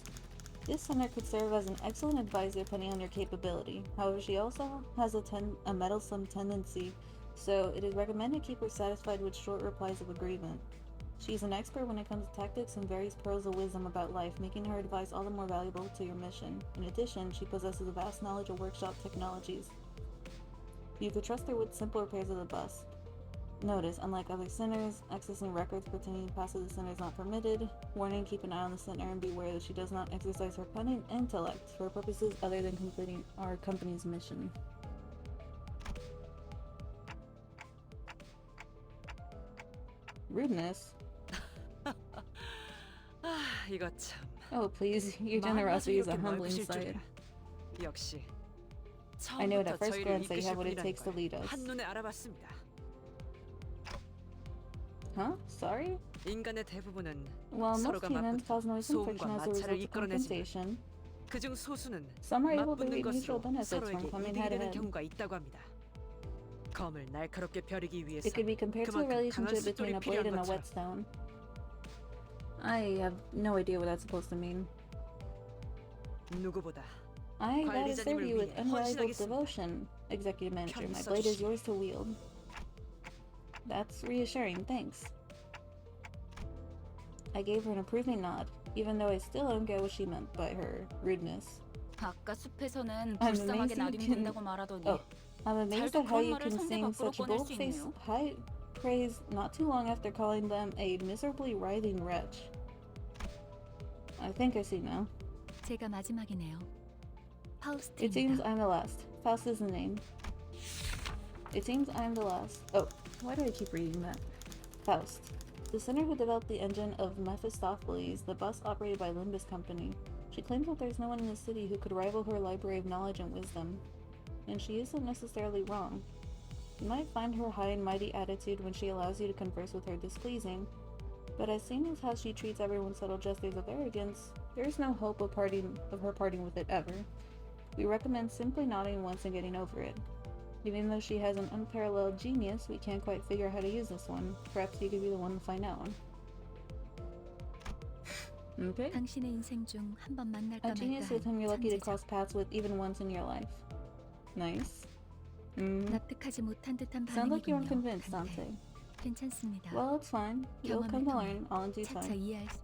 This center could serve as an excellent advisor depending on your capability. However, she also has a meddlesome tendency, so it is recommended keep her satisfied with short replies of agreement. She's an expert when it comes to tactics and various pearls of wisdom about life, making her advice all the more valuable to your mission. In addition, she possesses a vast knowledge of workshop technologies. You could trust her with simple repairs of the bus. Notice, unlike other centers, accessing records pertaining past the center is not permitted. Warning, keep an eye on the center and beware that she does not exercise her cunning intellect for purposes other than completing our company's mission. Rudeness? 아, 이거 참. Oh, please, your generosity is a humbling sight. 역시. I know at 처음부터 first 저희를 glance that you have what it 이끄실 takes to 분이라는 lead 걸 us. 한눈에 알아봤습니다. Huh? Sorry? 인간의 대부분은 Well, most 서로가 humans 맞붙어 cause noise and friction 소음과 as a 마찰을 result of 이끌어내지만 compensation. 그중 소수는 Some are able to 맞붙는 reap mutual 것으로 benefits from 서로에게 coming 이득이 head to 되는 head. 경우가 있다고 합니다. 검을 날카롭게 벼르기 위해서 It could be compared to a 그만큼 강한 relationship between 숫돌이 a blade 필요한 and a 것처럼 whetstone. I have no idea what that's supposed to mean. 누구보다 I gotta serve you with 위해 unrivaled 헌신하겠습니다. devotion, Executive Manager. 편히 My blade is 써주시오. yours to wield. That's reassuring, thanks. I gave her an approving nod, even though I still don't get what she meant by her rudeness. 아까 숲에서는 I'm 불쌍하게 amazed you 나뉘면 can- 된다고 말하더니 Oh, I'm amazed 잘도 at how 그런 you 말을 can 상대 sing 밖으로 such 꺼낼 수 bold-faced 있네요. high praise not too long after calling them a miserably writhing wretch. I think I see now. 제가 마지막이네요. It seems 파우스트입니다. I'm the last. Faust is the name. It seems I'm the last. Oh, why do I keep reading that? Faust. The sinner who developed the engine of Mephistopheles, the bus operated by Limbus Company. She claims that there's no one in the city who could rival her library of knowledge and wisdom. And she isn't necessarily wrong. You might find her high and mighty attitude when she allows you to converse with her displeasing, but as seen as how she treats everyone's subtle gestures of arrogance, there is no hope of her parting with it ever. We recommend simply nodding once and getting over it. Even though she has an unparalleled genius, we can't quite figure out how to use this one. Perhaps you could be the one to find out. Okay. 당신의 인생 중 한 번 만날까 A 말까 genius with 한 whom you're lucky to 천재죠. cross paths with even once in your life. Nice. 납득하지 못한 듯한 Sounds like you weren't 반응이군요. convinced, 단테. Dante. 괜찮습니다. Well, it's fine. You'll come to 경험을 learn all in due 차차 time. 이해할 수.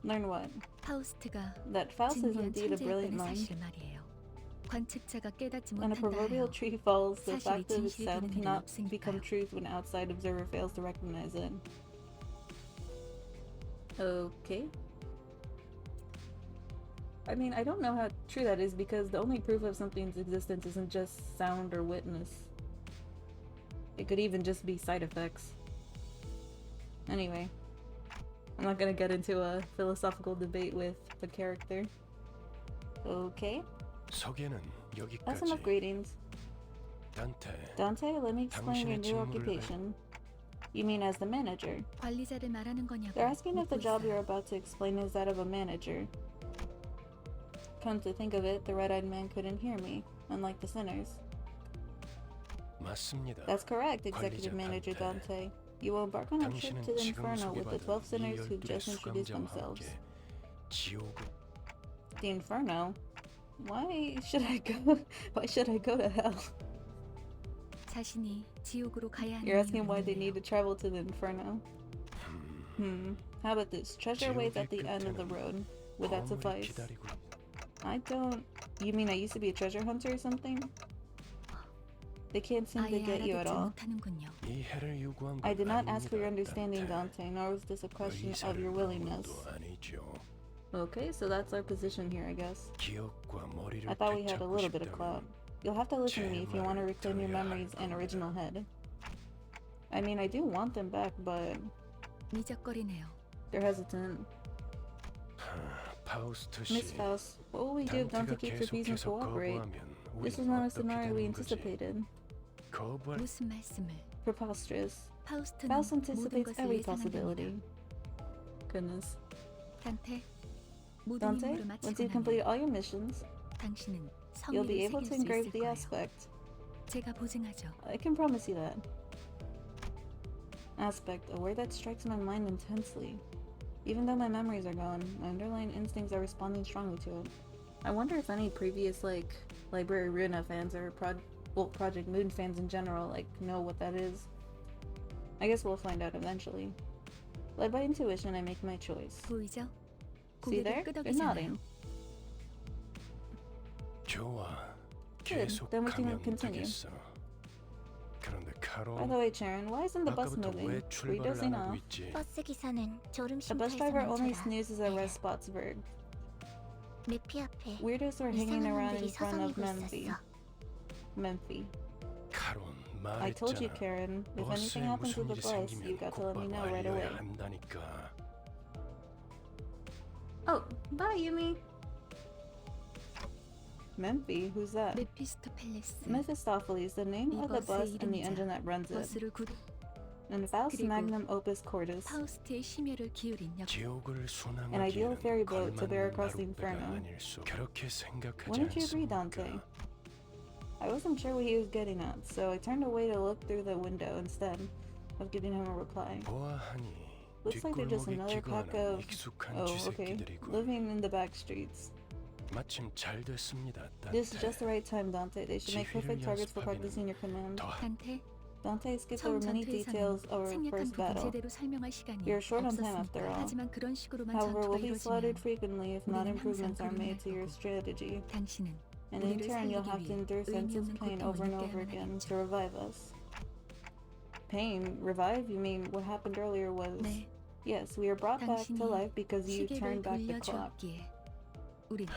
Learn what? 파우스트가 That Faust is 진귀한 indeed a brilliant 천재였다는 mind. 사실을 말이에요. 관측자가 깨닫지 When a 못한다 proverbial 해요. tree falls, the 사실이 fact of its 진실이 sound 되는 일은 cannot 없으니까요. become truth when outside observer fails to recognize it. Okay. I mean, I don't know how true that is because the only proof of something's existence isn't just sound or witness. It could even just be side effects. Anyway, I'm not gonna get into a philosophical debate with the character. Okay, 소개는 that's enough 여기까지. greetings. 단테, Dante, let me explain your 당신의 new 직무를 occupation. You mean as the manager? 관리자를 말하는 거냐고 They're asking if the 묻고 job you're 있어요. about to explain is that of a manager. Come to think of it, the red-eyed man couldn't hear me, unlike the sinners. 맞습니다. That's correct, Executive 관리자 Manager Dante. Dante. You will embark on a trip 당신은 to the 지금 Inferno with the 소개받은 12 sinners 이 who 12의 just introduced 수감자와 themselves. 함께 지옥을 The Inferno? Why should I go? Why should I go to hell? 자신이 지옥으로 가야 하는 You're asking 이유를 why they 묻네요. need to travel to the Inferno. How about this? Treasure waits at the end of the road. Would that 검을 suffice? 기다리고 I don't... You mean I used to be a treasure hunter or something? They can't seem to 아예 get you at 알아듣지 all. 못하는군요. 이해를 요구한 I 건 did not ask for your 아닙니다, understanding, 단테. Dante, nor was this a question of 의사를 your 물은 willingness. 것도 아니죠. Okay, so that's our position here, I guess. 기억과 머리를 I thought we had a 되찾고 little bit of 싶다면 clout. You'll have to listen to me if you want to reclaim your memories and original head. I mean, I do want them back, but 미적거리네요. they're hesitant. 파우스트 씨, Miss Faust, what will we do if Dante 단테가 keeps refusing to 계속해서 cooperate? 거부하면 This is 우리는 not a 어떻게 scenario we 되는 거지? anticipated. 거부할 무슨 말씀을? Preposterous. 파우스트는 Faust 모든 anticipates 것을 every 예상한답니다. possibility. Goodness. 단테, 모든 Dante, 임무를 once 마치고 you complete 나면 all your missions, 당신은 you'll be 성의를 able 새길 to 수 engrave 있을 the 거예요. aspect. 제가 보증하죠. I can promise you that. Aspect, a word that strikes my mind intensely. Even though my memories are gone, my underlying instincts are responding strongly to it. I wonder if any previous, like, Library Runa fans or Project Moon fans in general, like, know what that is. I guess we'll find out eventually. Led by intuition, I make my choice. 보이죠? See there? 고개를 They're 끄덕이잖아요. nodding. 좋아. Good. 계속 Then we can 가면 continue. 되겠어. 그런데 카론, By the way, Charon, why isn't the bus 아까부터 moving? 왜 Are we 출발을 dozing 안 하고 off? 있지? 버스 기사는 The 졸음쉼 bus driver only 멈춰라. snoozes at rest spots, Berg. 내피 앞에 Weirdos are hanging 이상한 around in 놈들이 front of 서성이고 Memphi. 있었어. Memphi. 카론, I told you, 말했잖아. Karen. If anything 버스에 happens with 무슨 the 일이 bus, 생기면 you got to let me 곧바로 know right away. 알려야 한다니까. Oh, bye, Yumi. Memphi? Who's that? 메피스토펠레스. Mephistopheles, the name 이 of the bus 버스의 and the 이름이자 engine that runs it. 버스를 구동. And Faust's 그리고 magnum opus cordis. 파우스트의 심혈을 기울인 역. 지옥을 An ideal 순항하기에는 ferry boat to bear 걸맞는 across the 나룻배가 inferno. 아닐 수. 그렇게 생각하지 Wouldn't you agree, Dante? 않습니까? I wasn't sure what he was getting at, so I turned away to look through the window instead of giving him a reply. 보아하니 Looks like they're just 뒷골목에 another pack 기거하는 of... 익숙한 Oh, okay. 쥐새끼들이군. Living in the back streets. 마침 잘 됐습니다, This is just the 단테. right time, Dante. They should make perfect targets for practicing your command. 더 단테, Dante skipped 처음 over many 전투에서는 details of our 생략한 first 부분 battle. 제대로 설명할 시간이 We are short on time after 없었으니까. all. 하지만 그런 식으로만 However, 전투가 we'll be slaughtered 이루어지면 frequently if not 우리는 improvements 항상 are made to 고민할 your 거고. strategy. 당신은 And in 우리를 turn, you'll 살리기 have to 위해 endure 의미 senseless 없는 pain 고통을 over and over 느껴야만 again 하겠죠. to revive us. Pain? Revive? You mean what happened earlier was... 네, Yes, we are brought back to 당신이 life because you 시계를 turned back the clock. 돌려주었기에 우린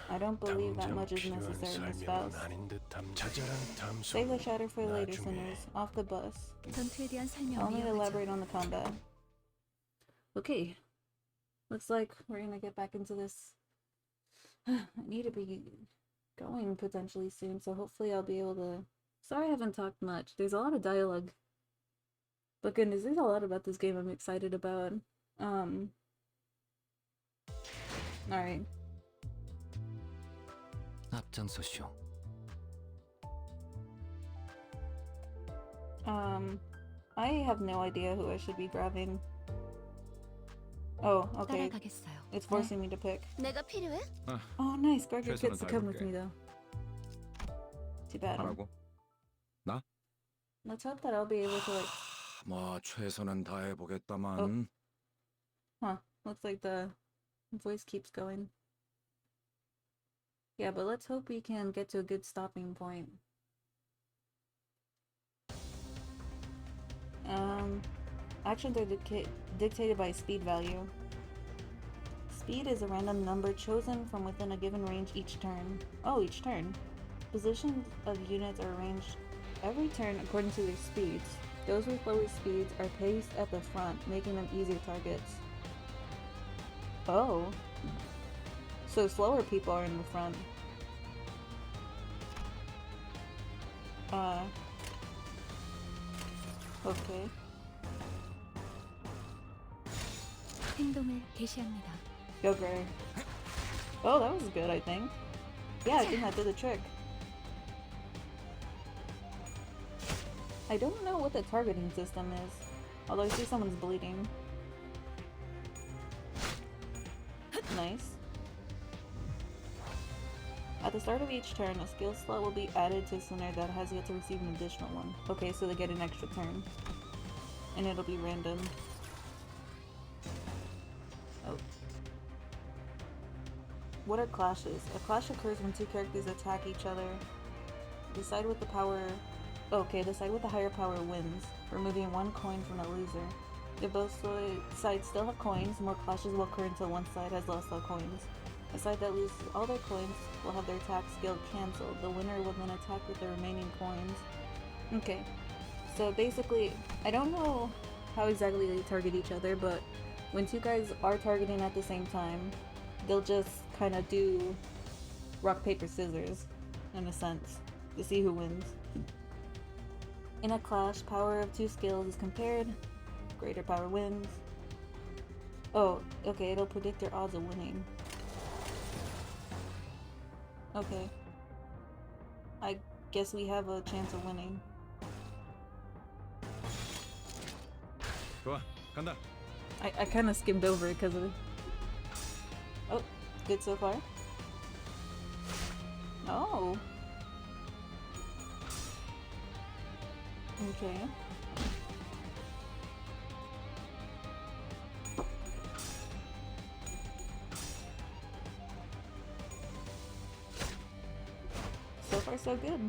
I don't believe that 당장 much is 필요한 necessary, Miss 설명은 Faust. 아닌 듯함. 자잘한 다음 Save the chatter for later, 나중에. sinners. Off the bus. 전투에 대한 설명을 I'll need to elaborate 이어가죠. on the combat. Okay. Looks like we're gonna get back into this. I need to be going potentially soon, so hopefully I'll be able to... Sorry I haven't talked much. There's a lot of dialogue. But goodness, there's a lot about this game I'm excited about. Alright. 앞장서시오. I have no idea who I should be grabbing. Oh, okay. 따라가겠어요. It's forcing me to pick. 내가 필요해? Oh, nice. Gregor 최선을 gets to come with 다해볼게. me, though. Too bad. 하라고? Let's hope that I'll be able to, like... 뭐 최선은 다해보겠다만. Huh. Looks like the voice keeps going. Yeah, but let's hope we can get to a good stopping point. Actions are dictated by speed value. Speed is a random number chosen from within a given range each turn. Oh, each turn. Positions of units are arranged every turn according to their speeds. Those with lower speeds are placed at the front, making them easier targets. Oh. So slower people are in the front. Okay. 행동을 개시합니다. Go Gray. Oh, that was good, I think. Yeah, I think that did the trick. I don't know what the targeting system is. Although I see someone's bleeding. Nice. At the start of each turn, a skill slot will be added to a sinner that has yet to receive an additional one. Okay, so they get an extra turn. And it'll be random. Oh. What are clashes? A clash occurs when two characters attack each other. Decide what the power... Okay, the side with the higher power wins, removing one coin from the loser. If both sides still have coins, more clashes will occur until one side has lost all coins. The side that loses all their coins will have their attack skill cancelled. The winner will then attack with the remaining coins. Okay, so basically, I don't know how exactly they target each other, but when two guys are targeting at the same time, they'll just kind of do rock, paper, scissors, in a sense, to see who wins. In a clash, power of two skills is compared. Greater power wins. Oh, okay, it'll predict your odds of winning. Okay. I guess we have a chance of winning. 좋아, 간다. I kind of skimmed over it because of it. Oh, good so far. Oh. Okay. So far so good.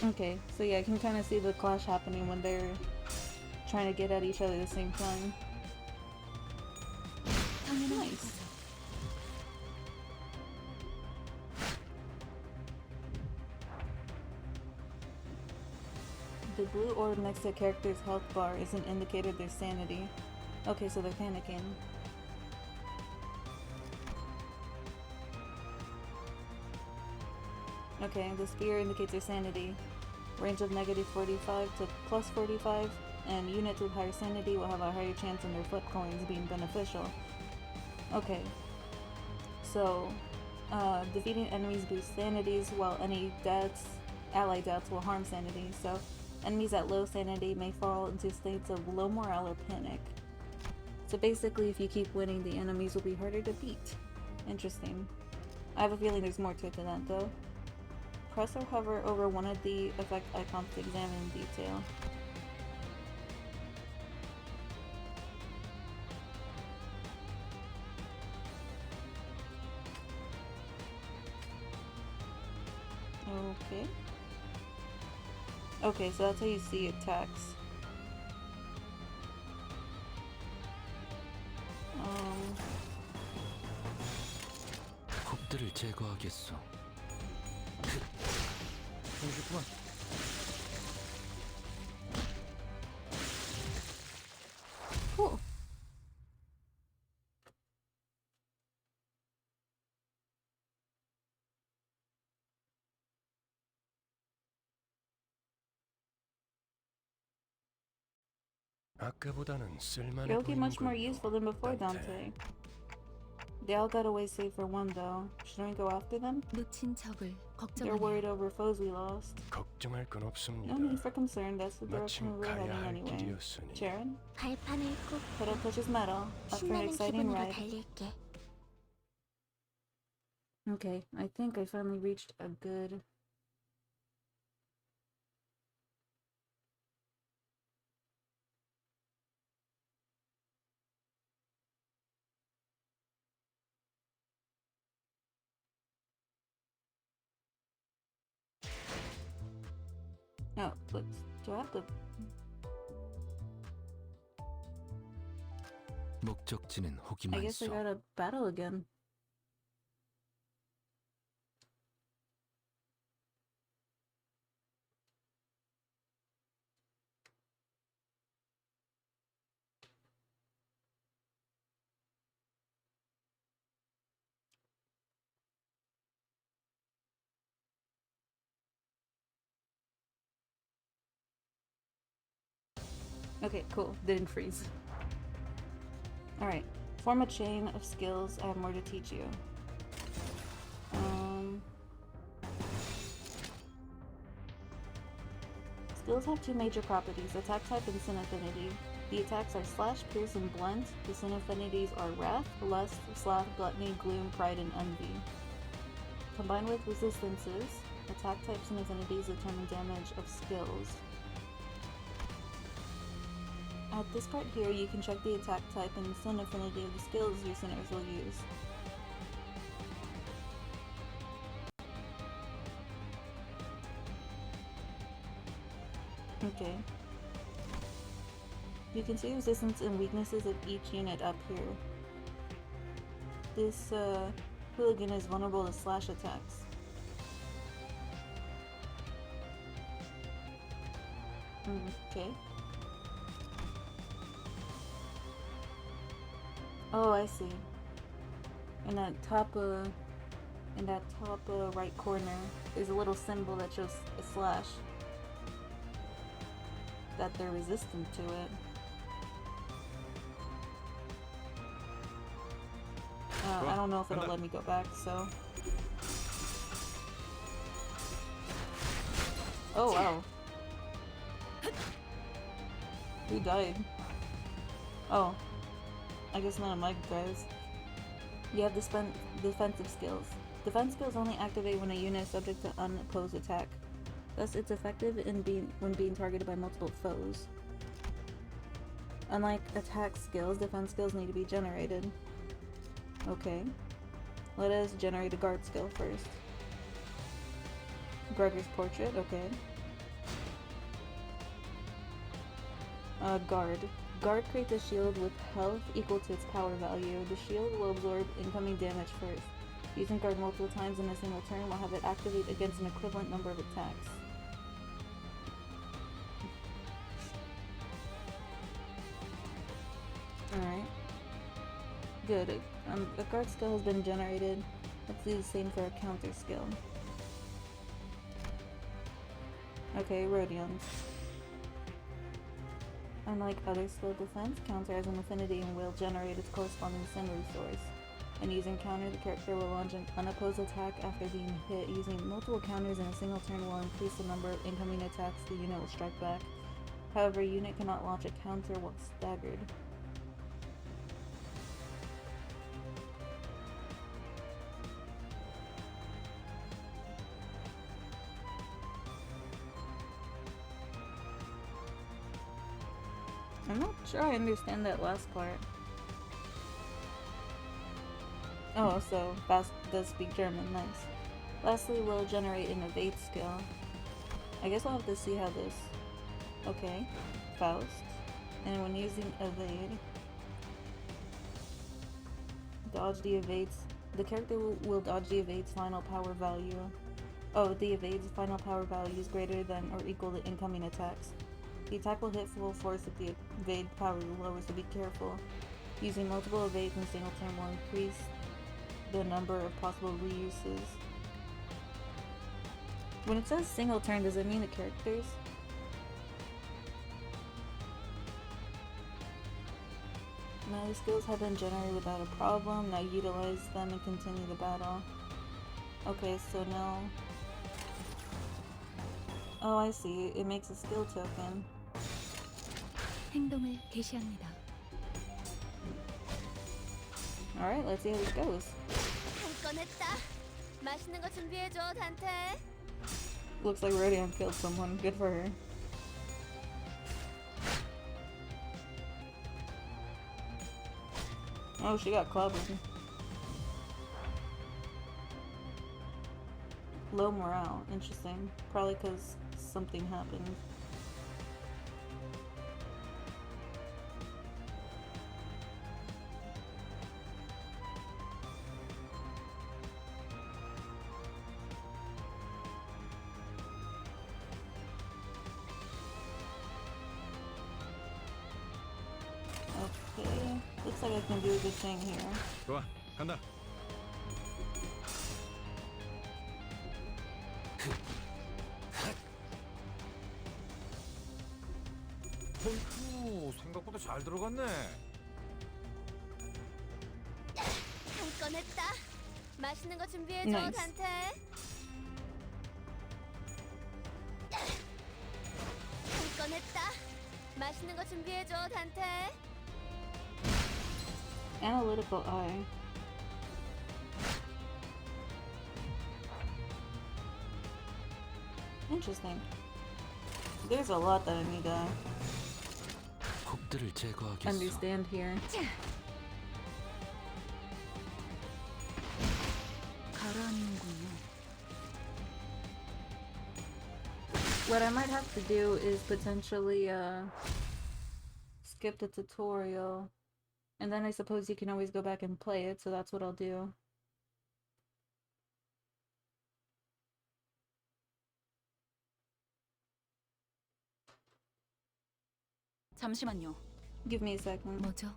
Okay, so yeah, I can kind of see the clash happening when they're trying to get at each other at the same time. Nice. The blue orb next to a character's health bar is an indicator of their sanity. Okay, so they're panicking. Okay, the spear indicates their sanity. Range of -45 to +45, and units with higher sanity will have a higher chance in their flip coins being beneficial. Okay, so defeating enemies boost sanities, while any ally deaths will harm sanity. So enemies at low sanity may fall into states of low morale or panic. So basically, if you keep winning, the enemies will be harder to beat. Interesting. I have a feeling there's more to it than that, though. press or hover over one of the effect icons to examine in detail. Okay. Okay, so that's how you see attacks. 곡들을 제거하겠소. 힘주구만. Cool. 아까보다는 쓸만해 You'll be much more 보이는군요, useful than before, 단테. Dante. They all got away safe for one, though. Shouldn't we go after them? 놓친 적을 They're worried 걱정하네요. over foes we lost. 걱정할 건 없습니다. No need for concern, that's the direction 마침 we're heading 가야 할 anyway. 길이었으니. Sharon? 발판을 꼭 Pedal touches metal. Up for an 신나는 exciting 기분으로 ride. 달릴게. Okay, I think I finally reached a good... Oh, do I have to... 목적지는 I guess I 호기만소. gotta battle again. Okay, cool. Didn't freeze. Alright. Form a chain of skills. I have more to teach you. Skills have two major properties, attack type and sin affinity. The attacks are slash, pierce, and blunt. The sin affinities are wrath, lust, sloth, gluttony, gloom, pride, and envy. Combined with resistances, attack types and affinities determine damage of skills. At this part here, you can check the attack type and sin affinity of the skills your sinners will use. Okay. You can see resistance and weaknesses of each unit up here. This hooligan is vulnerable to slash attacks. Okay. Oh, I see. In that top right corner, there's a little symbol that shows a slash. That they're resistant to it. I don't know if it'll let me go back, so... Oh, wow. Who died? Oh. I guess none of my guys. You have defensive skills. Defense skills only activate when a unit is subject to unopposed attack. Thus, it's effective when being targeted by multiple foes. Unlike attack skills, defense skills need to be generated. Okay. Let us generate a guard skill first. Gregor's Portrait, okay. Guard. Guard creates a shield with health equal to its power value. The shield will absorb incoming damage first. Using guard multiple times in a single turn will have it activate against an equivalent number of attacks. Alright. Good. A guard skill has been generated. Let's do the same for a counter skill. Okay, Rhodions. Unlike other skill defense, counter has an affinity and will generate its corresponding sin resource. And using counter, the character will launch an unopposed attack after being hit. Using multiple counters in a single turn will increase the number of incoming attacks the unit will strike back. However, a unit cannot launch a counter while staggered. Sure, I understand that last part. Oh, so Faust does speak German, nice. Lastly, we'll generate an evade skill. I guess I'll have to see how this... Okay, Faust. And when using evade, dodge the evade's... The character will dodge the evade's final power value. Oh, the evade's final power value is greater than or equal to incoming attacks. The attack will hit full force if the evade power is lower, so be careful. Using multiple evades in single turn will increase the number of possible reuses. When it says single turn, does it mean the characters? Now the skills have been generated without a problem. Now utilize them and continue the battle. Okay, so now... Oh, I see. It makes a skill token. 행동을 개시합니다. Alright, let's see how this goes. 한 건 했다. 맛있는 거 준비해줘, 단테. Looks like Rodion killed someone. Good for her. Oh, she got clobbered. Low morale. Interesting. Probably because something happened. Okay. Looks like I can do a good thing here. 좋아, 간다. 생각보다 잘 들어갔네. 한 건 했다. 맛있는 거 준비해줘, Nice. 단테. 한 건 했다. 맛있는 거 준비해줘, 단테. Analytical eye. Interesting. There's a lot that I need to 곡들을 제거하겠어. understand here. 가라앉는군요. What I might have to do is potentially skip the tutorial, and then I suppose you can always go back and play it, so that's what I'll do. 잠시만요. Give me a second. 뭐죠?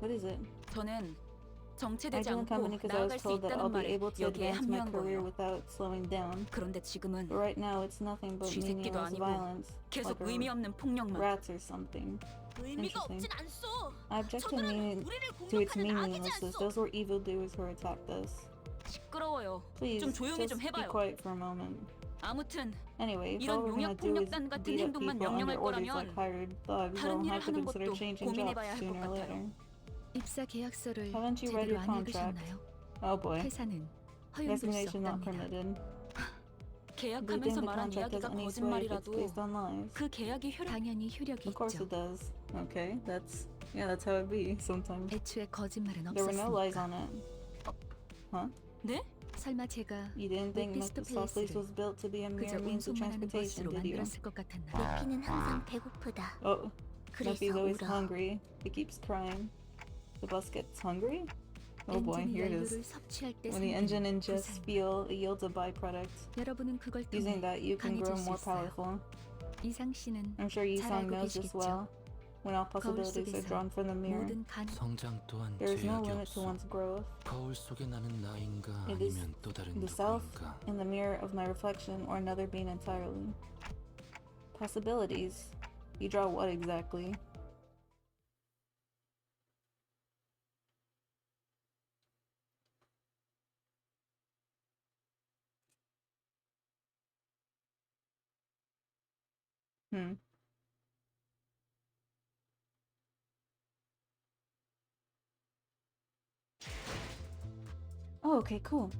What is it? 저는 I 정체되지 joined the 않고 company because I was 나아갈 수 told that I'll 있다는 be 말에 able to 여기에 advance my 합류한 career 거예요. without slowing down. 그런데 지금은 But right now it's nothing but 쥐새끼도 meaningless 아니고 violence, 계속 like 의미 a 없는 폭력만. rats or something. 의미가 Interesting. 없진 않소. I object to, 저들은 우리를 to its 공격하는 악이지 meaninglessness. 않소. Those were evildoers who attacked us. 시끄러워요. Please, 좀 조용히 just 좀 be 해봐요. quiet for a moment. 아무튼 Anyway, if all 이런 we're gonna 용역 do is 폭력단 같은 beat up 행동만 people under 명령할 orders like 거라면 hired thugs, 다른 we'll 일을 have to 하는 consider 것도 changing 고민해봐야 jobs 할 것 sooner or 같아요. later. 입사 계약서를 Haven't you read 제대로 your 안 contract? 읽으셨나요? Oh boy. 회사는 허용될 수 Resignation not 없답니다. permitted. Do you 계약하면서 think the 말한 contract has 이야기가 any sway if it's 거짓말이라도 based on lies? 그 계약이 효력. 당연히 효력이 Of course 있죠. it does. Okay, that's how it be sometimes. 애초에 거짓말은 There were no lies 없었으니까. on it. Huh? 네? 설마 제가 You didn't think Mephisto Mephisto Place Palace를 was built to be a mere 그저 means of 운송만 하는 transportation, 곳으로 did you? 만들었을 것 같았나요? 루피는 항상 배고프다. Oh, 그래서 Luffy's always 울어. hungry. He keeps crying. The bus gets hungry? Oh boy, 엔진이 here it 연료를 is. 섭취할 때 When the engine 생기는 ingests 부상. fuel, it yields a byproduct. 여러분은 그걸 Using 통해 that, you can grow 강해질 수 more 있어요. powerful. 이상 씨는 I'm sure 잘 Yisong 알고 knows this 계시겠죠? well. When all possibilities are 속에서 drawn from the mirror, 모든 간 성장 또한 there is no 제약이 limit to 없어. one's growth. 거울 속에 나는 나인가 It is 아니면 또 다른 the self 누구인가. in the mirror of my reflection, or another being entirely. Possibilities. You draw what exactly? Hmm. Oh, okay, cool.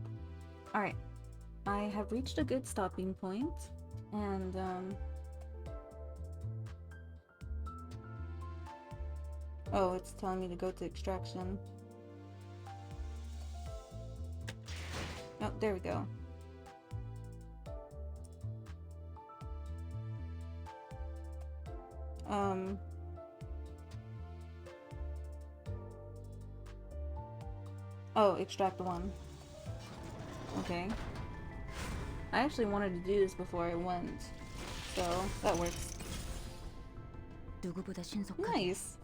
Alright. I have reached a good stopping point, and Oh, it's telling me to go to extraction. Oh, there we go. Oh, extract one. Okay. I actually wanted to do this before I went, so that works. 누구보다 신속하게 Nice.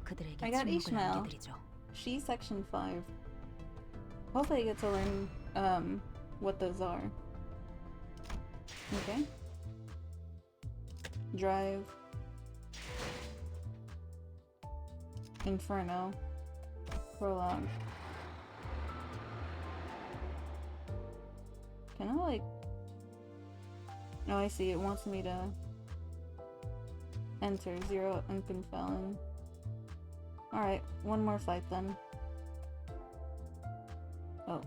그들에게 I got 침묵을 Ishmael. 안겨드리죠. She section 5. Hopefully I get to learn what those are. Okay. Drive. Inferno. Prologue. Can I like... Oh, I see. It wants me to enter 0 Unkin Felon. Alright, one more fight then. Oh.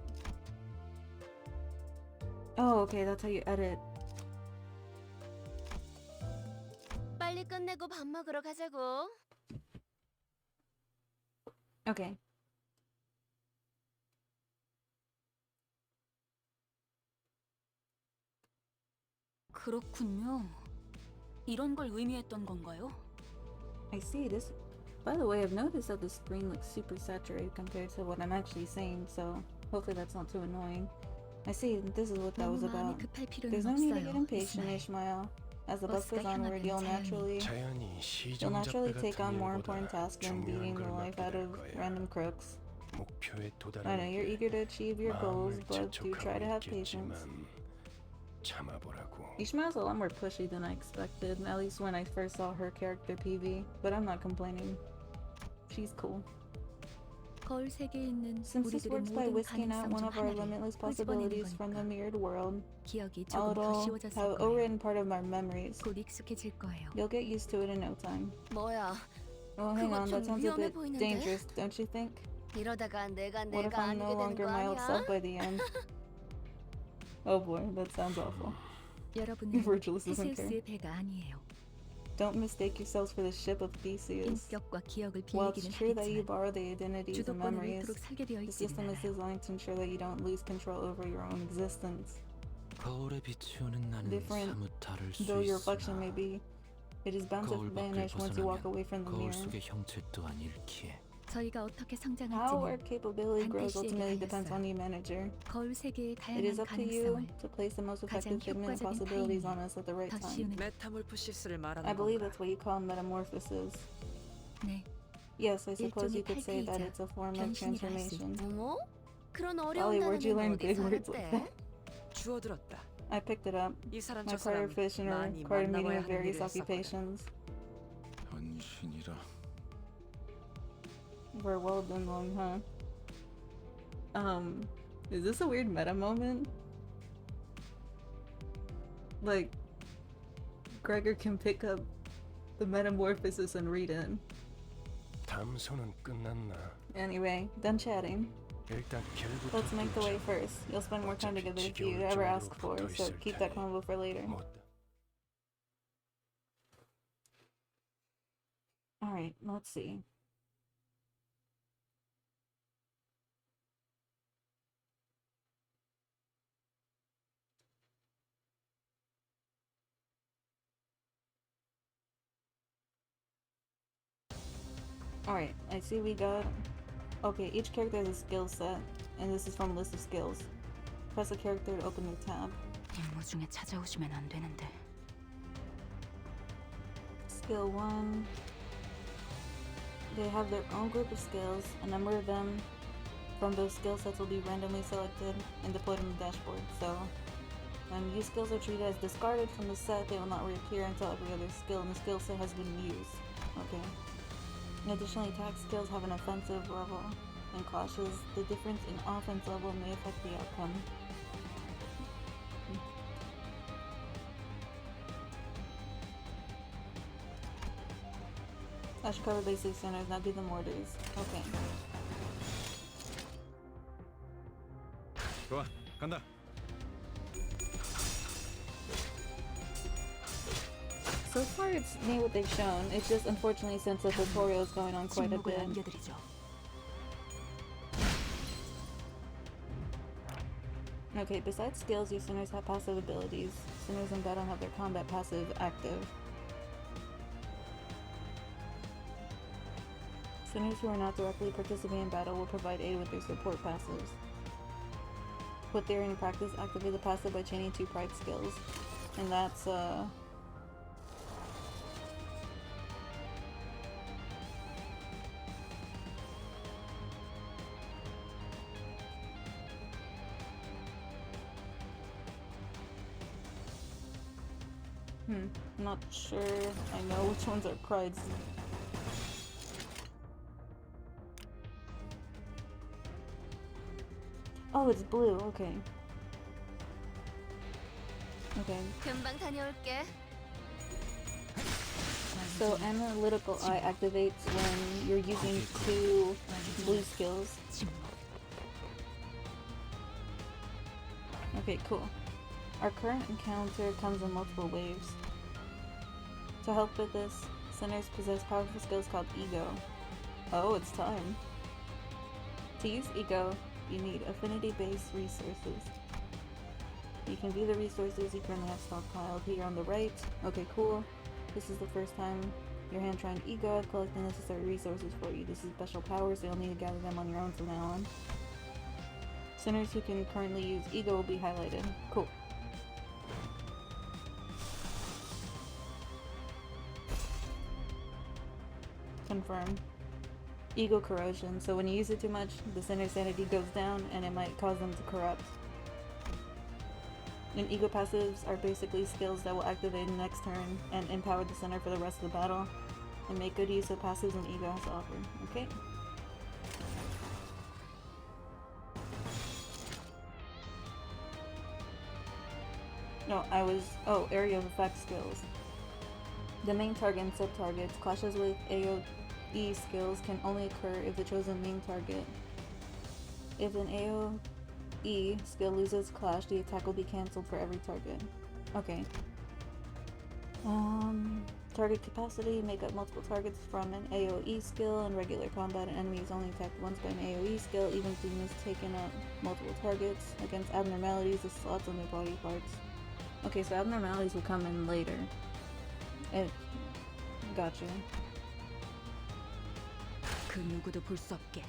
Oh, okay, that's how you edit. 빨리 끝내고 밥 먹으러 가자고. Okay. 그렇군요. 이런 걸 의미했던 건가요? I see this. By the way, I've noticed that the screen looks super saturated compared to what I'm actually saying, so hopefully that's not too annoying. I see, this is what that was 너무 마음이 about. 급할 There's 필요는 no need to get 없어요. impatient, 이스마엘. Ishmael. As the bus goes 버스가 onward, you'll 향하면 naturally 자연히 take on more important 시정잡배 tasks than beating the life out of random crooks. 목표에 I know you're 도달하는 eager to achieve your goals, but do try to have 있겠지만 patience. 참아보라고. Ishmael's a lot more pushy than I expected, at least when I first saw her character PV, but I'm not complaining. She's cool. 거울 세계에 있는 Since this 우리들의 works by 모든 whisking out 가능성 one 중 of our 하나를 limitless 끄집어내는 possibilities from the 거니까 mirrored world, 기억이 조금 더 I'll 쉬워졌을 have 거예요. overridden part of my memories. 곧 익숙해질 거예요. You'll get used to it in no time. 뭐야? Well, hang 그거 on, 좀 that sounds a 위험해 bit 보이는데? dangerous, don't you think? 이러다가 내가 What if I'm 아니게 no 되는 longer 거 my old self 아니야? by the end? Oh boy, that sounds awful. 여러분은 Virgilus isn't there. 테세우스의 배가 아니에요. Don't mistake yourselves for the ship of Theseus. 인격과 기억을 While it's 빌리기는 true that you 하겠지만 borrow the identities and 주도권을 memories, 잃도록 설계되어 the 있지는 system is 않아요. designed to ensure that you don't lose control over your own existence. 거울에 비추는 나는 Different 사뭇 다를 수 though your reflection may 있으나 be, it is bound to 거울 밖을 vanish once you walk 벗어나면 away from the 거울 mirror. 속의 형체 또한 잃기에 저희가 어떻게 How our 성장할지는 capability grows 반드시 ultimately depends 달렸어요. on you, manager. 거울 세계의 It is 다양한 up to you 가능성을 to place the most effective 가장 figment of 효과적인 possibilities on 타이밍에 us at the right 더 time. 쉬운 메타몰프시스를 말하는 I believe 건가? that's what you call metamorphosis. 네, Yes, I suppose 일종의 you could say that 탈피이자 it's a form of 변신이라 할 수 transformation. 어머? 그런 Ollie, 어려운 where'd you learn 단어는 big 어디서 words like 알았대? that? 주워들었다. I picked it up. 이 사람 My 저 prior 사람 fish and 많이 recorded meeting 만나봐야 of 하는 various 일을 했었거든. occupations. 변신이라. We're well done long, huh? Is this a weird meta moment? Like, Gregor can pick up the metamorphosis and read it. 담소는 끝났나? Anyway, done chatting. 일단 길부터 Let's make the way 뚫자. first. You'll spend more time 어차피 together if 지겨울 you ever 정도로 ask for, 붙어 so 있을 keep that 테니 combo for later. 못 Alright, let's see. Alright, I see we got... Okay, each character has a skill set, and this is from list of skills. Press a character to open the tab. 임무 중에 찾아오시면 안 되는데. Skill 1. They have their own group of skills. A number of them from those skill sets will be randomly selected and deployed on the dashboard. So, when these skills are treated as discarded from the set, they will not reappear until every other skill in the skill set has been used. Okay. Additionally, attack skills have an offensive level and clashes. The difference in offense level may affect the outcome. I should cover basic centers, now do the mortars. Okay. 좋아, 간다. So far it's neat what they've shown. It's just unfortunately since the tutorial is going on quite a 침묵을 bit. 안겨드리죠. Okay, besides skills, your sinners have passive abilities. Sinners in battle have their combat passive active. Sinners who are not directly participating in battle will provide aid with their support passives. Put there in practice, activate the passive by chaining 2 pride skills. And that's not sure I know which ones are prides. Oh, it's blue, okay. Okay. 금방 다녀올게. So analytical eye activates when you're using 2 blue skills. 침묵. Okay, cool. Our current encounter comes in multiple waves. To help with this, sinners possess powerful skills called Ego. Oh, it's time. To use Ego, you need affinity-based resources. You can view the resources you currently have stockpiled here on the right. Okay, cool. This is the first time your hand trying Ego. I've collected the necessary resources for you. This is special power, so you'll need to gather them on your own from now on. Sinners who can currently use Ego will be highlighted. Cool. Confirm. Ego corrosion. So when you use it too much, the sinner's sanity goes down and it might cause them to corrupt. And ego passives are basically skills that will activate in the next turn and empower the sinner for the rest of the battle. And make good use of passives and ego has to offer. Okay? No, oh, area of effect skills. The main target and sub-targets. Clashes with AoE skills can only occur if the chosen main target. If an AoE skill loses clash, the attack will be cancelled for every target. Okay. Target capacity. Make up multiple targets from an AoE skill. In regular combat, an enemy is only attacked once by an AoE skill, even if he has taken up multiple targets. Against abnormalities, the slots on their body parts. Okay, so abnormalities will come in later. Gotcha. 그 누구도 볼 수 없게.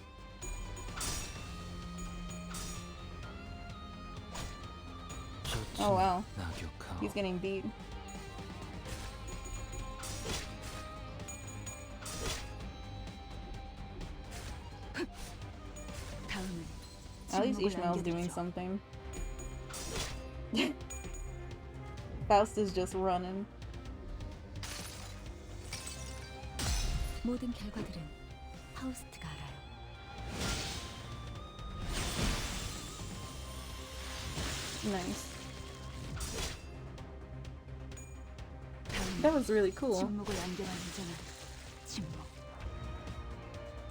Oh wow, 낙욕하오. he's getting beat. 다음은 At least 침묵을 Ishmael's doing 안겨드리죠. something. Faust is just running. 모든 결과들은 파우스트가 알아요. Nice. 다음은 That was really cool. 침묵을 안겨라 인정한 침묵.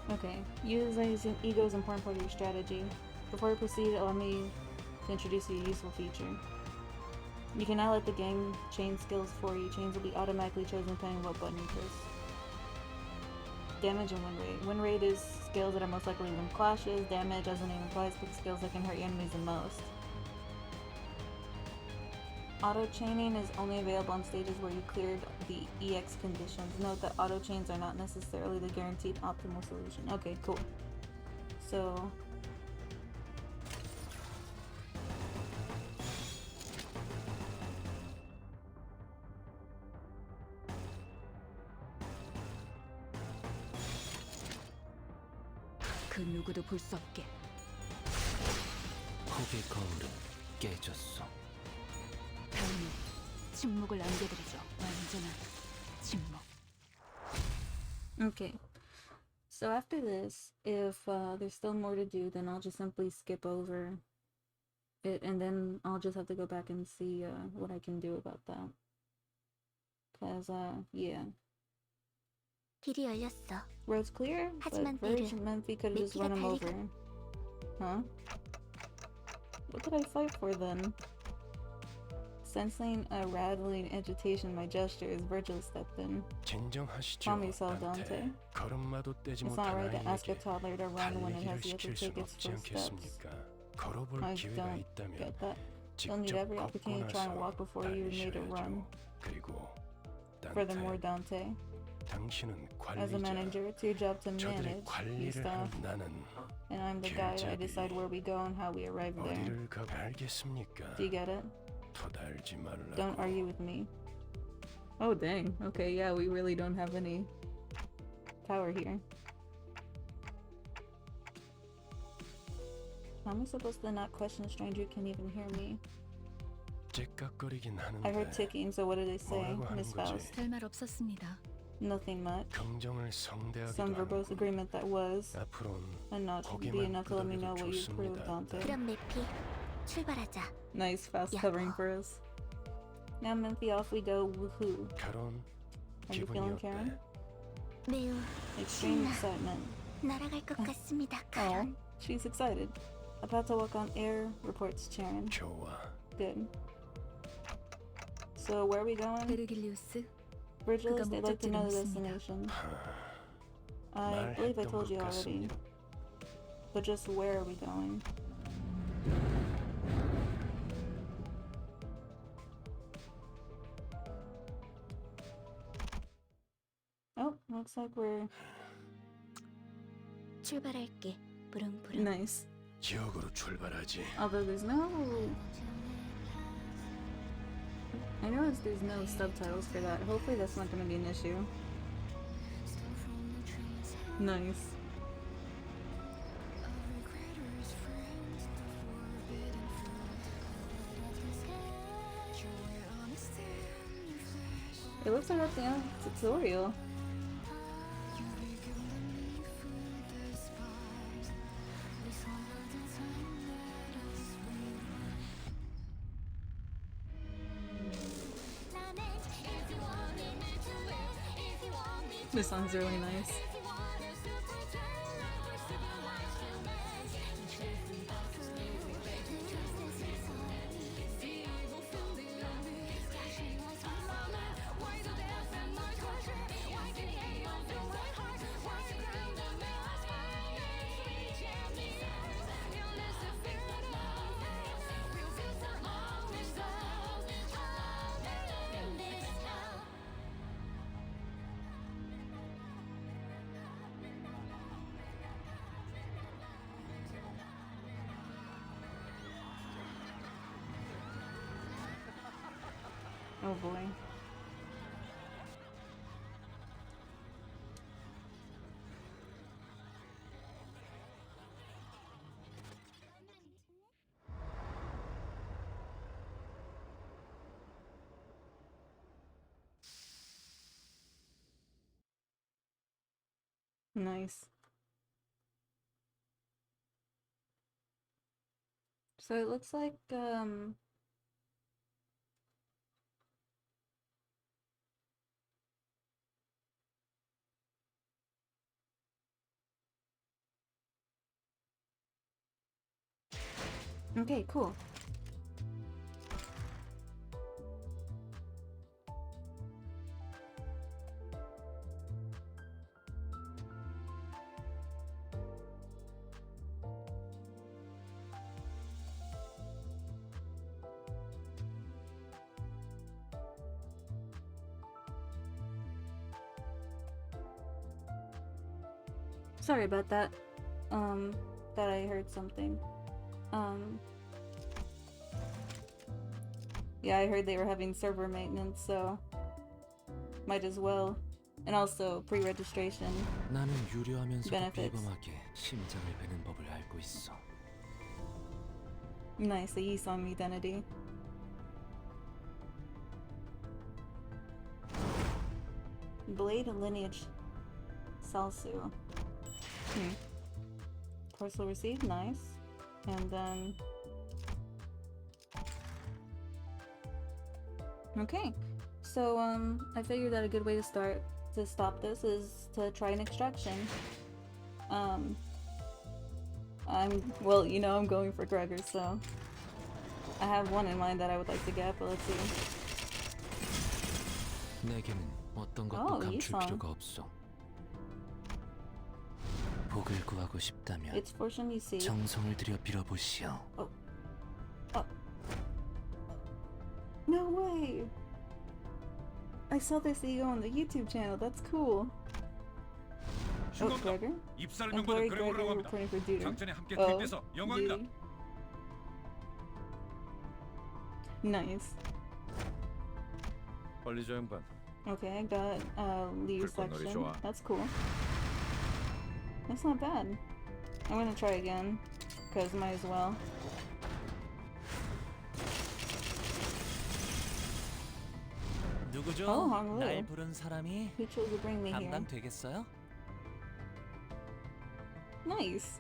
Okay, utilizing ego is an important part of your strategy. Before I proceed, allow me to introduce you a useful feature. You can now let the game chain skills for you. Chains will be automatically chosen depending on what button you press. Damage and win rate. Win rate is skills that are most likely to win clashes. Damage, as the name implies, picks skills that can hurt your enemies the most. Auto chaining is only available on stages where you cleared the EX conditions. Note that auto chains are not necessarily the guaranteed optimal solution. Okay, cool. So 그 누구도 볼 수 없게. 폭의 거울은 깨졌어. 다음은 침묵을 안겨드리죠. 완전한 침묵. okay. So after this, if there's still more to do, then I'll just simply skip over it, and then I'll just have to go back and see what I can do about that. Cause yeah. 길이 열렸어. Road's clear, but 하지만 Verge 미르, Memphi could just 미끼가 run him over. 달리고. Huh? What did I fight for then? Sensing a rattling agitation in my gestures, Virgil stepped in. 진정하시죠, Calm yourself, 단테. Dante. 걸음마도 떼지 It's not 못한 right to ask a 아이에게 toddler to run when it 달리기를 has yet to 시킬 take 순 its 없지 first steps. 않겠습니까? 걸어볼 I 기회가 don't 있다면 get that. You'll need 직접 every 걷고 opportunity to try and 나서 walk before you made a run. 달리셔야죠. 그리고 Furthermore, 단테, Dante, 당신은 as a 관리자. manager, it's your job to 저들의 manage your 관리를 staff, 하는 나는 and I'm the guy that 길잡이. decide where we go and how we arrive there. 어디를 가고 알겠습니까? Do you get it? 토달지 말라고. Don't argue with me. Oh dang. Okay, yeah, we really don't have any power here. How am I supposed to not question a stranger who can't even hear me? 째깍거리긴 하는데 I heard ticking, so what did they say, 뭐라고 하는 Miss 거지? Faust? 별말 없었습니다. Nothing much. 긍정을 성대하기도 Some verbose 하는군. agreement that was, 앞으론 and not to be 고개만 enough to let me know 끄덕여도 what you proved, 좋습니다. Dante. 그럼 메피 출발하자. Nice, Faust Yeah. covering for us. Now, Memphi, off we go. Woohoo! 결혼 Are you 기분이 feeling 어때? Karen? 매우 Extreme 신나. excitement. 날아갈 것 같습니다. Oh, 카론. she's excited. About to walk on air, reports Charon. 좋아. Good. So where are we going? 베르길리우스, Virgilus, 그가 they'd like to know the 목적지를 destination. I believe I 말했던 told 것 you already. 같습니다. But just where are we going? Oh, looks like we're 출발할게. 부릉부릉. nice. 지옥으로 출발하지. Although there's no, I noticed there's no subtitles for that. Hopefully that's not going to be an issue. Nice. It looks like that's the end of the tutorial. This song's really nice. Oh boy. Nice. So it looks like okay, cool. Sorry about that. That I heard something. Yeah, I heard they were having server maintenance, so might as well. And also pre-registration. 나는 유려하면서도 Benefits. 비범하게 심장을 베는 법을 알고 있어. Nice, the Yisong identity. Blade lineage Salsu. Parcel received, nice. And then okay. So I figured that a good way to stop this is to try an extraction. I'm well, you know, I'm going for Gregor, so I have one in mind that I would like to get, but let's see. 내게는 어떤 것도 Oh, 감출 이성. 필요가 없어. 복을 구하고 싶다면 It's fortune you see. 정성을 들여 빌어보시오. No way! I saw this ego on the YouTube channel. That's cool. Oh, Gregor? 입사를 Employee Gregor reporting for duty. 작전에 함께 Oh, 투입돼서 영광이다. duty. Nice. 빨리 저 양반. Okay, I got leave 불꽃놀이 section. 좋아. That's cool. That's not bad. I'm gonna try again, cause might as well. 누구죠? Oh, Hallo. 날 부른 사람이 Who chose to bring me here? 감당 되겠어요? Nice.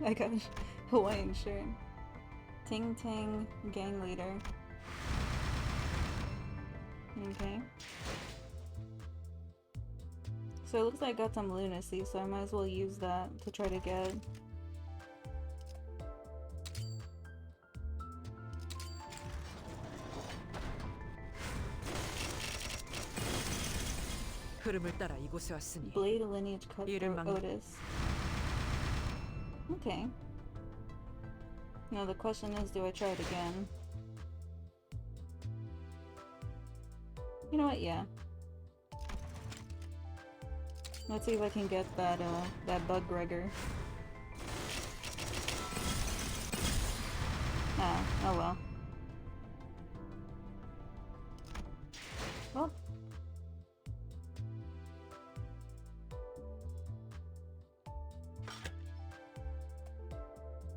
I got a Hawaiian shirt. Ting Ting gang leader. Okay. So it looks like I got some lunacy, so I might as well use that to try to get. 흐름을 따라 이곳에 왔으니 Blade lineage cut 이름 through 막- Otis. Okay. Now the question is, do I try it again? You know what? Yeah. Let's see if I can get that bug Gregor. Ah, oh well. Well.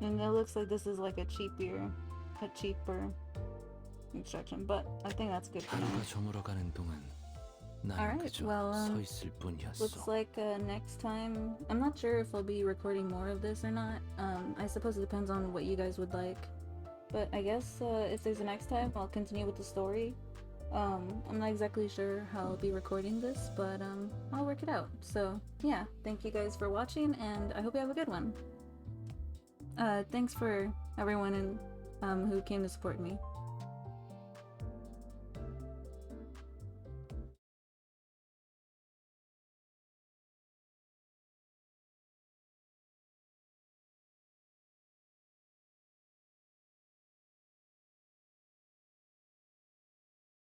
And it looks like this is like a cheaper instruction, but I think that's good for now. 하루가 저물어가는 동안 나는 Alright, 그저 well, 서 있을 뿐이었어. Looks like next time, I'm not sure if I'll be recording more of this or not. I suppose it depends on what you guys would like. But I guess if there's a next time, I'll continue with the story. I'm not exactly sure how I'll be recording this, but I'll work it out. So yeah, thank you guys for watching, and I hope you have a good one. Thanks for everyone who came to support me.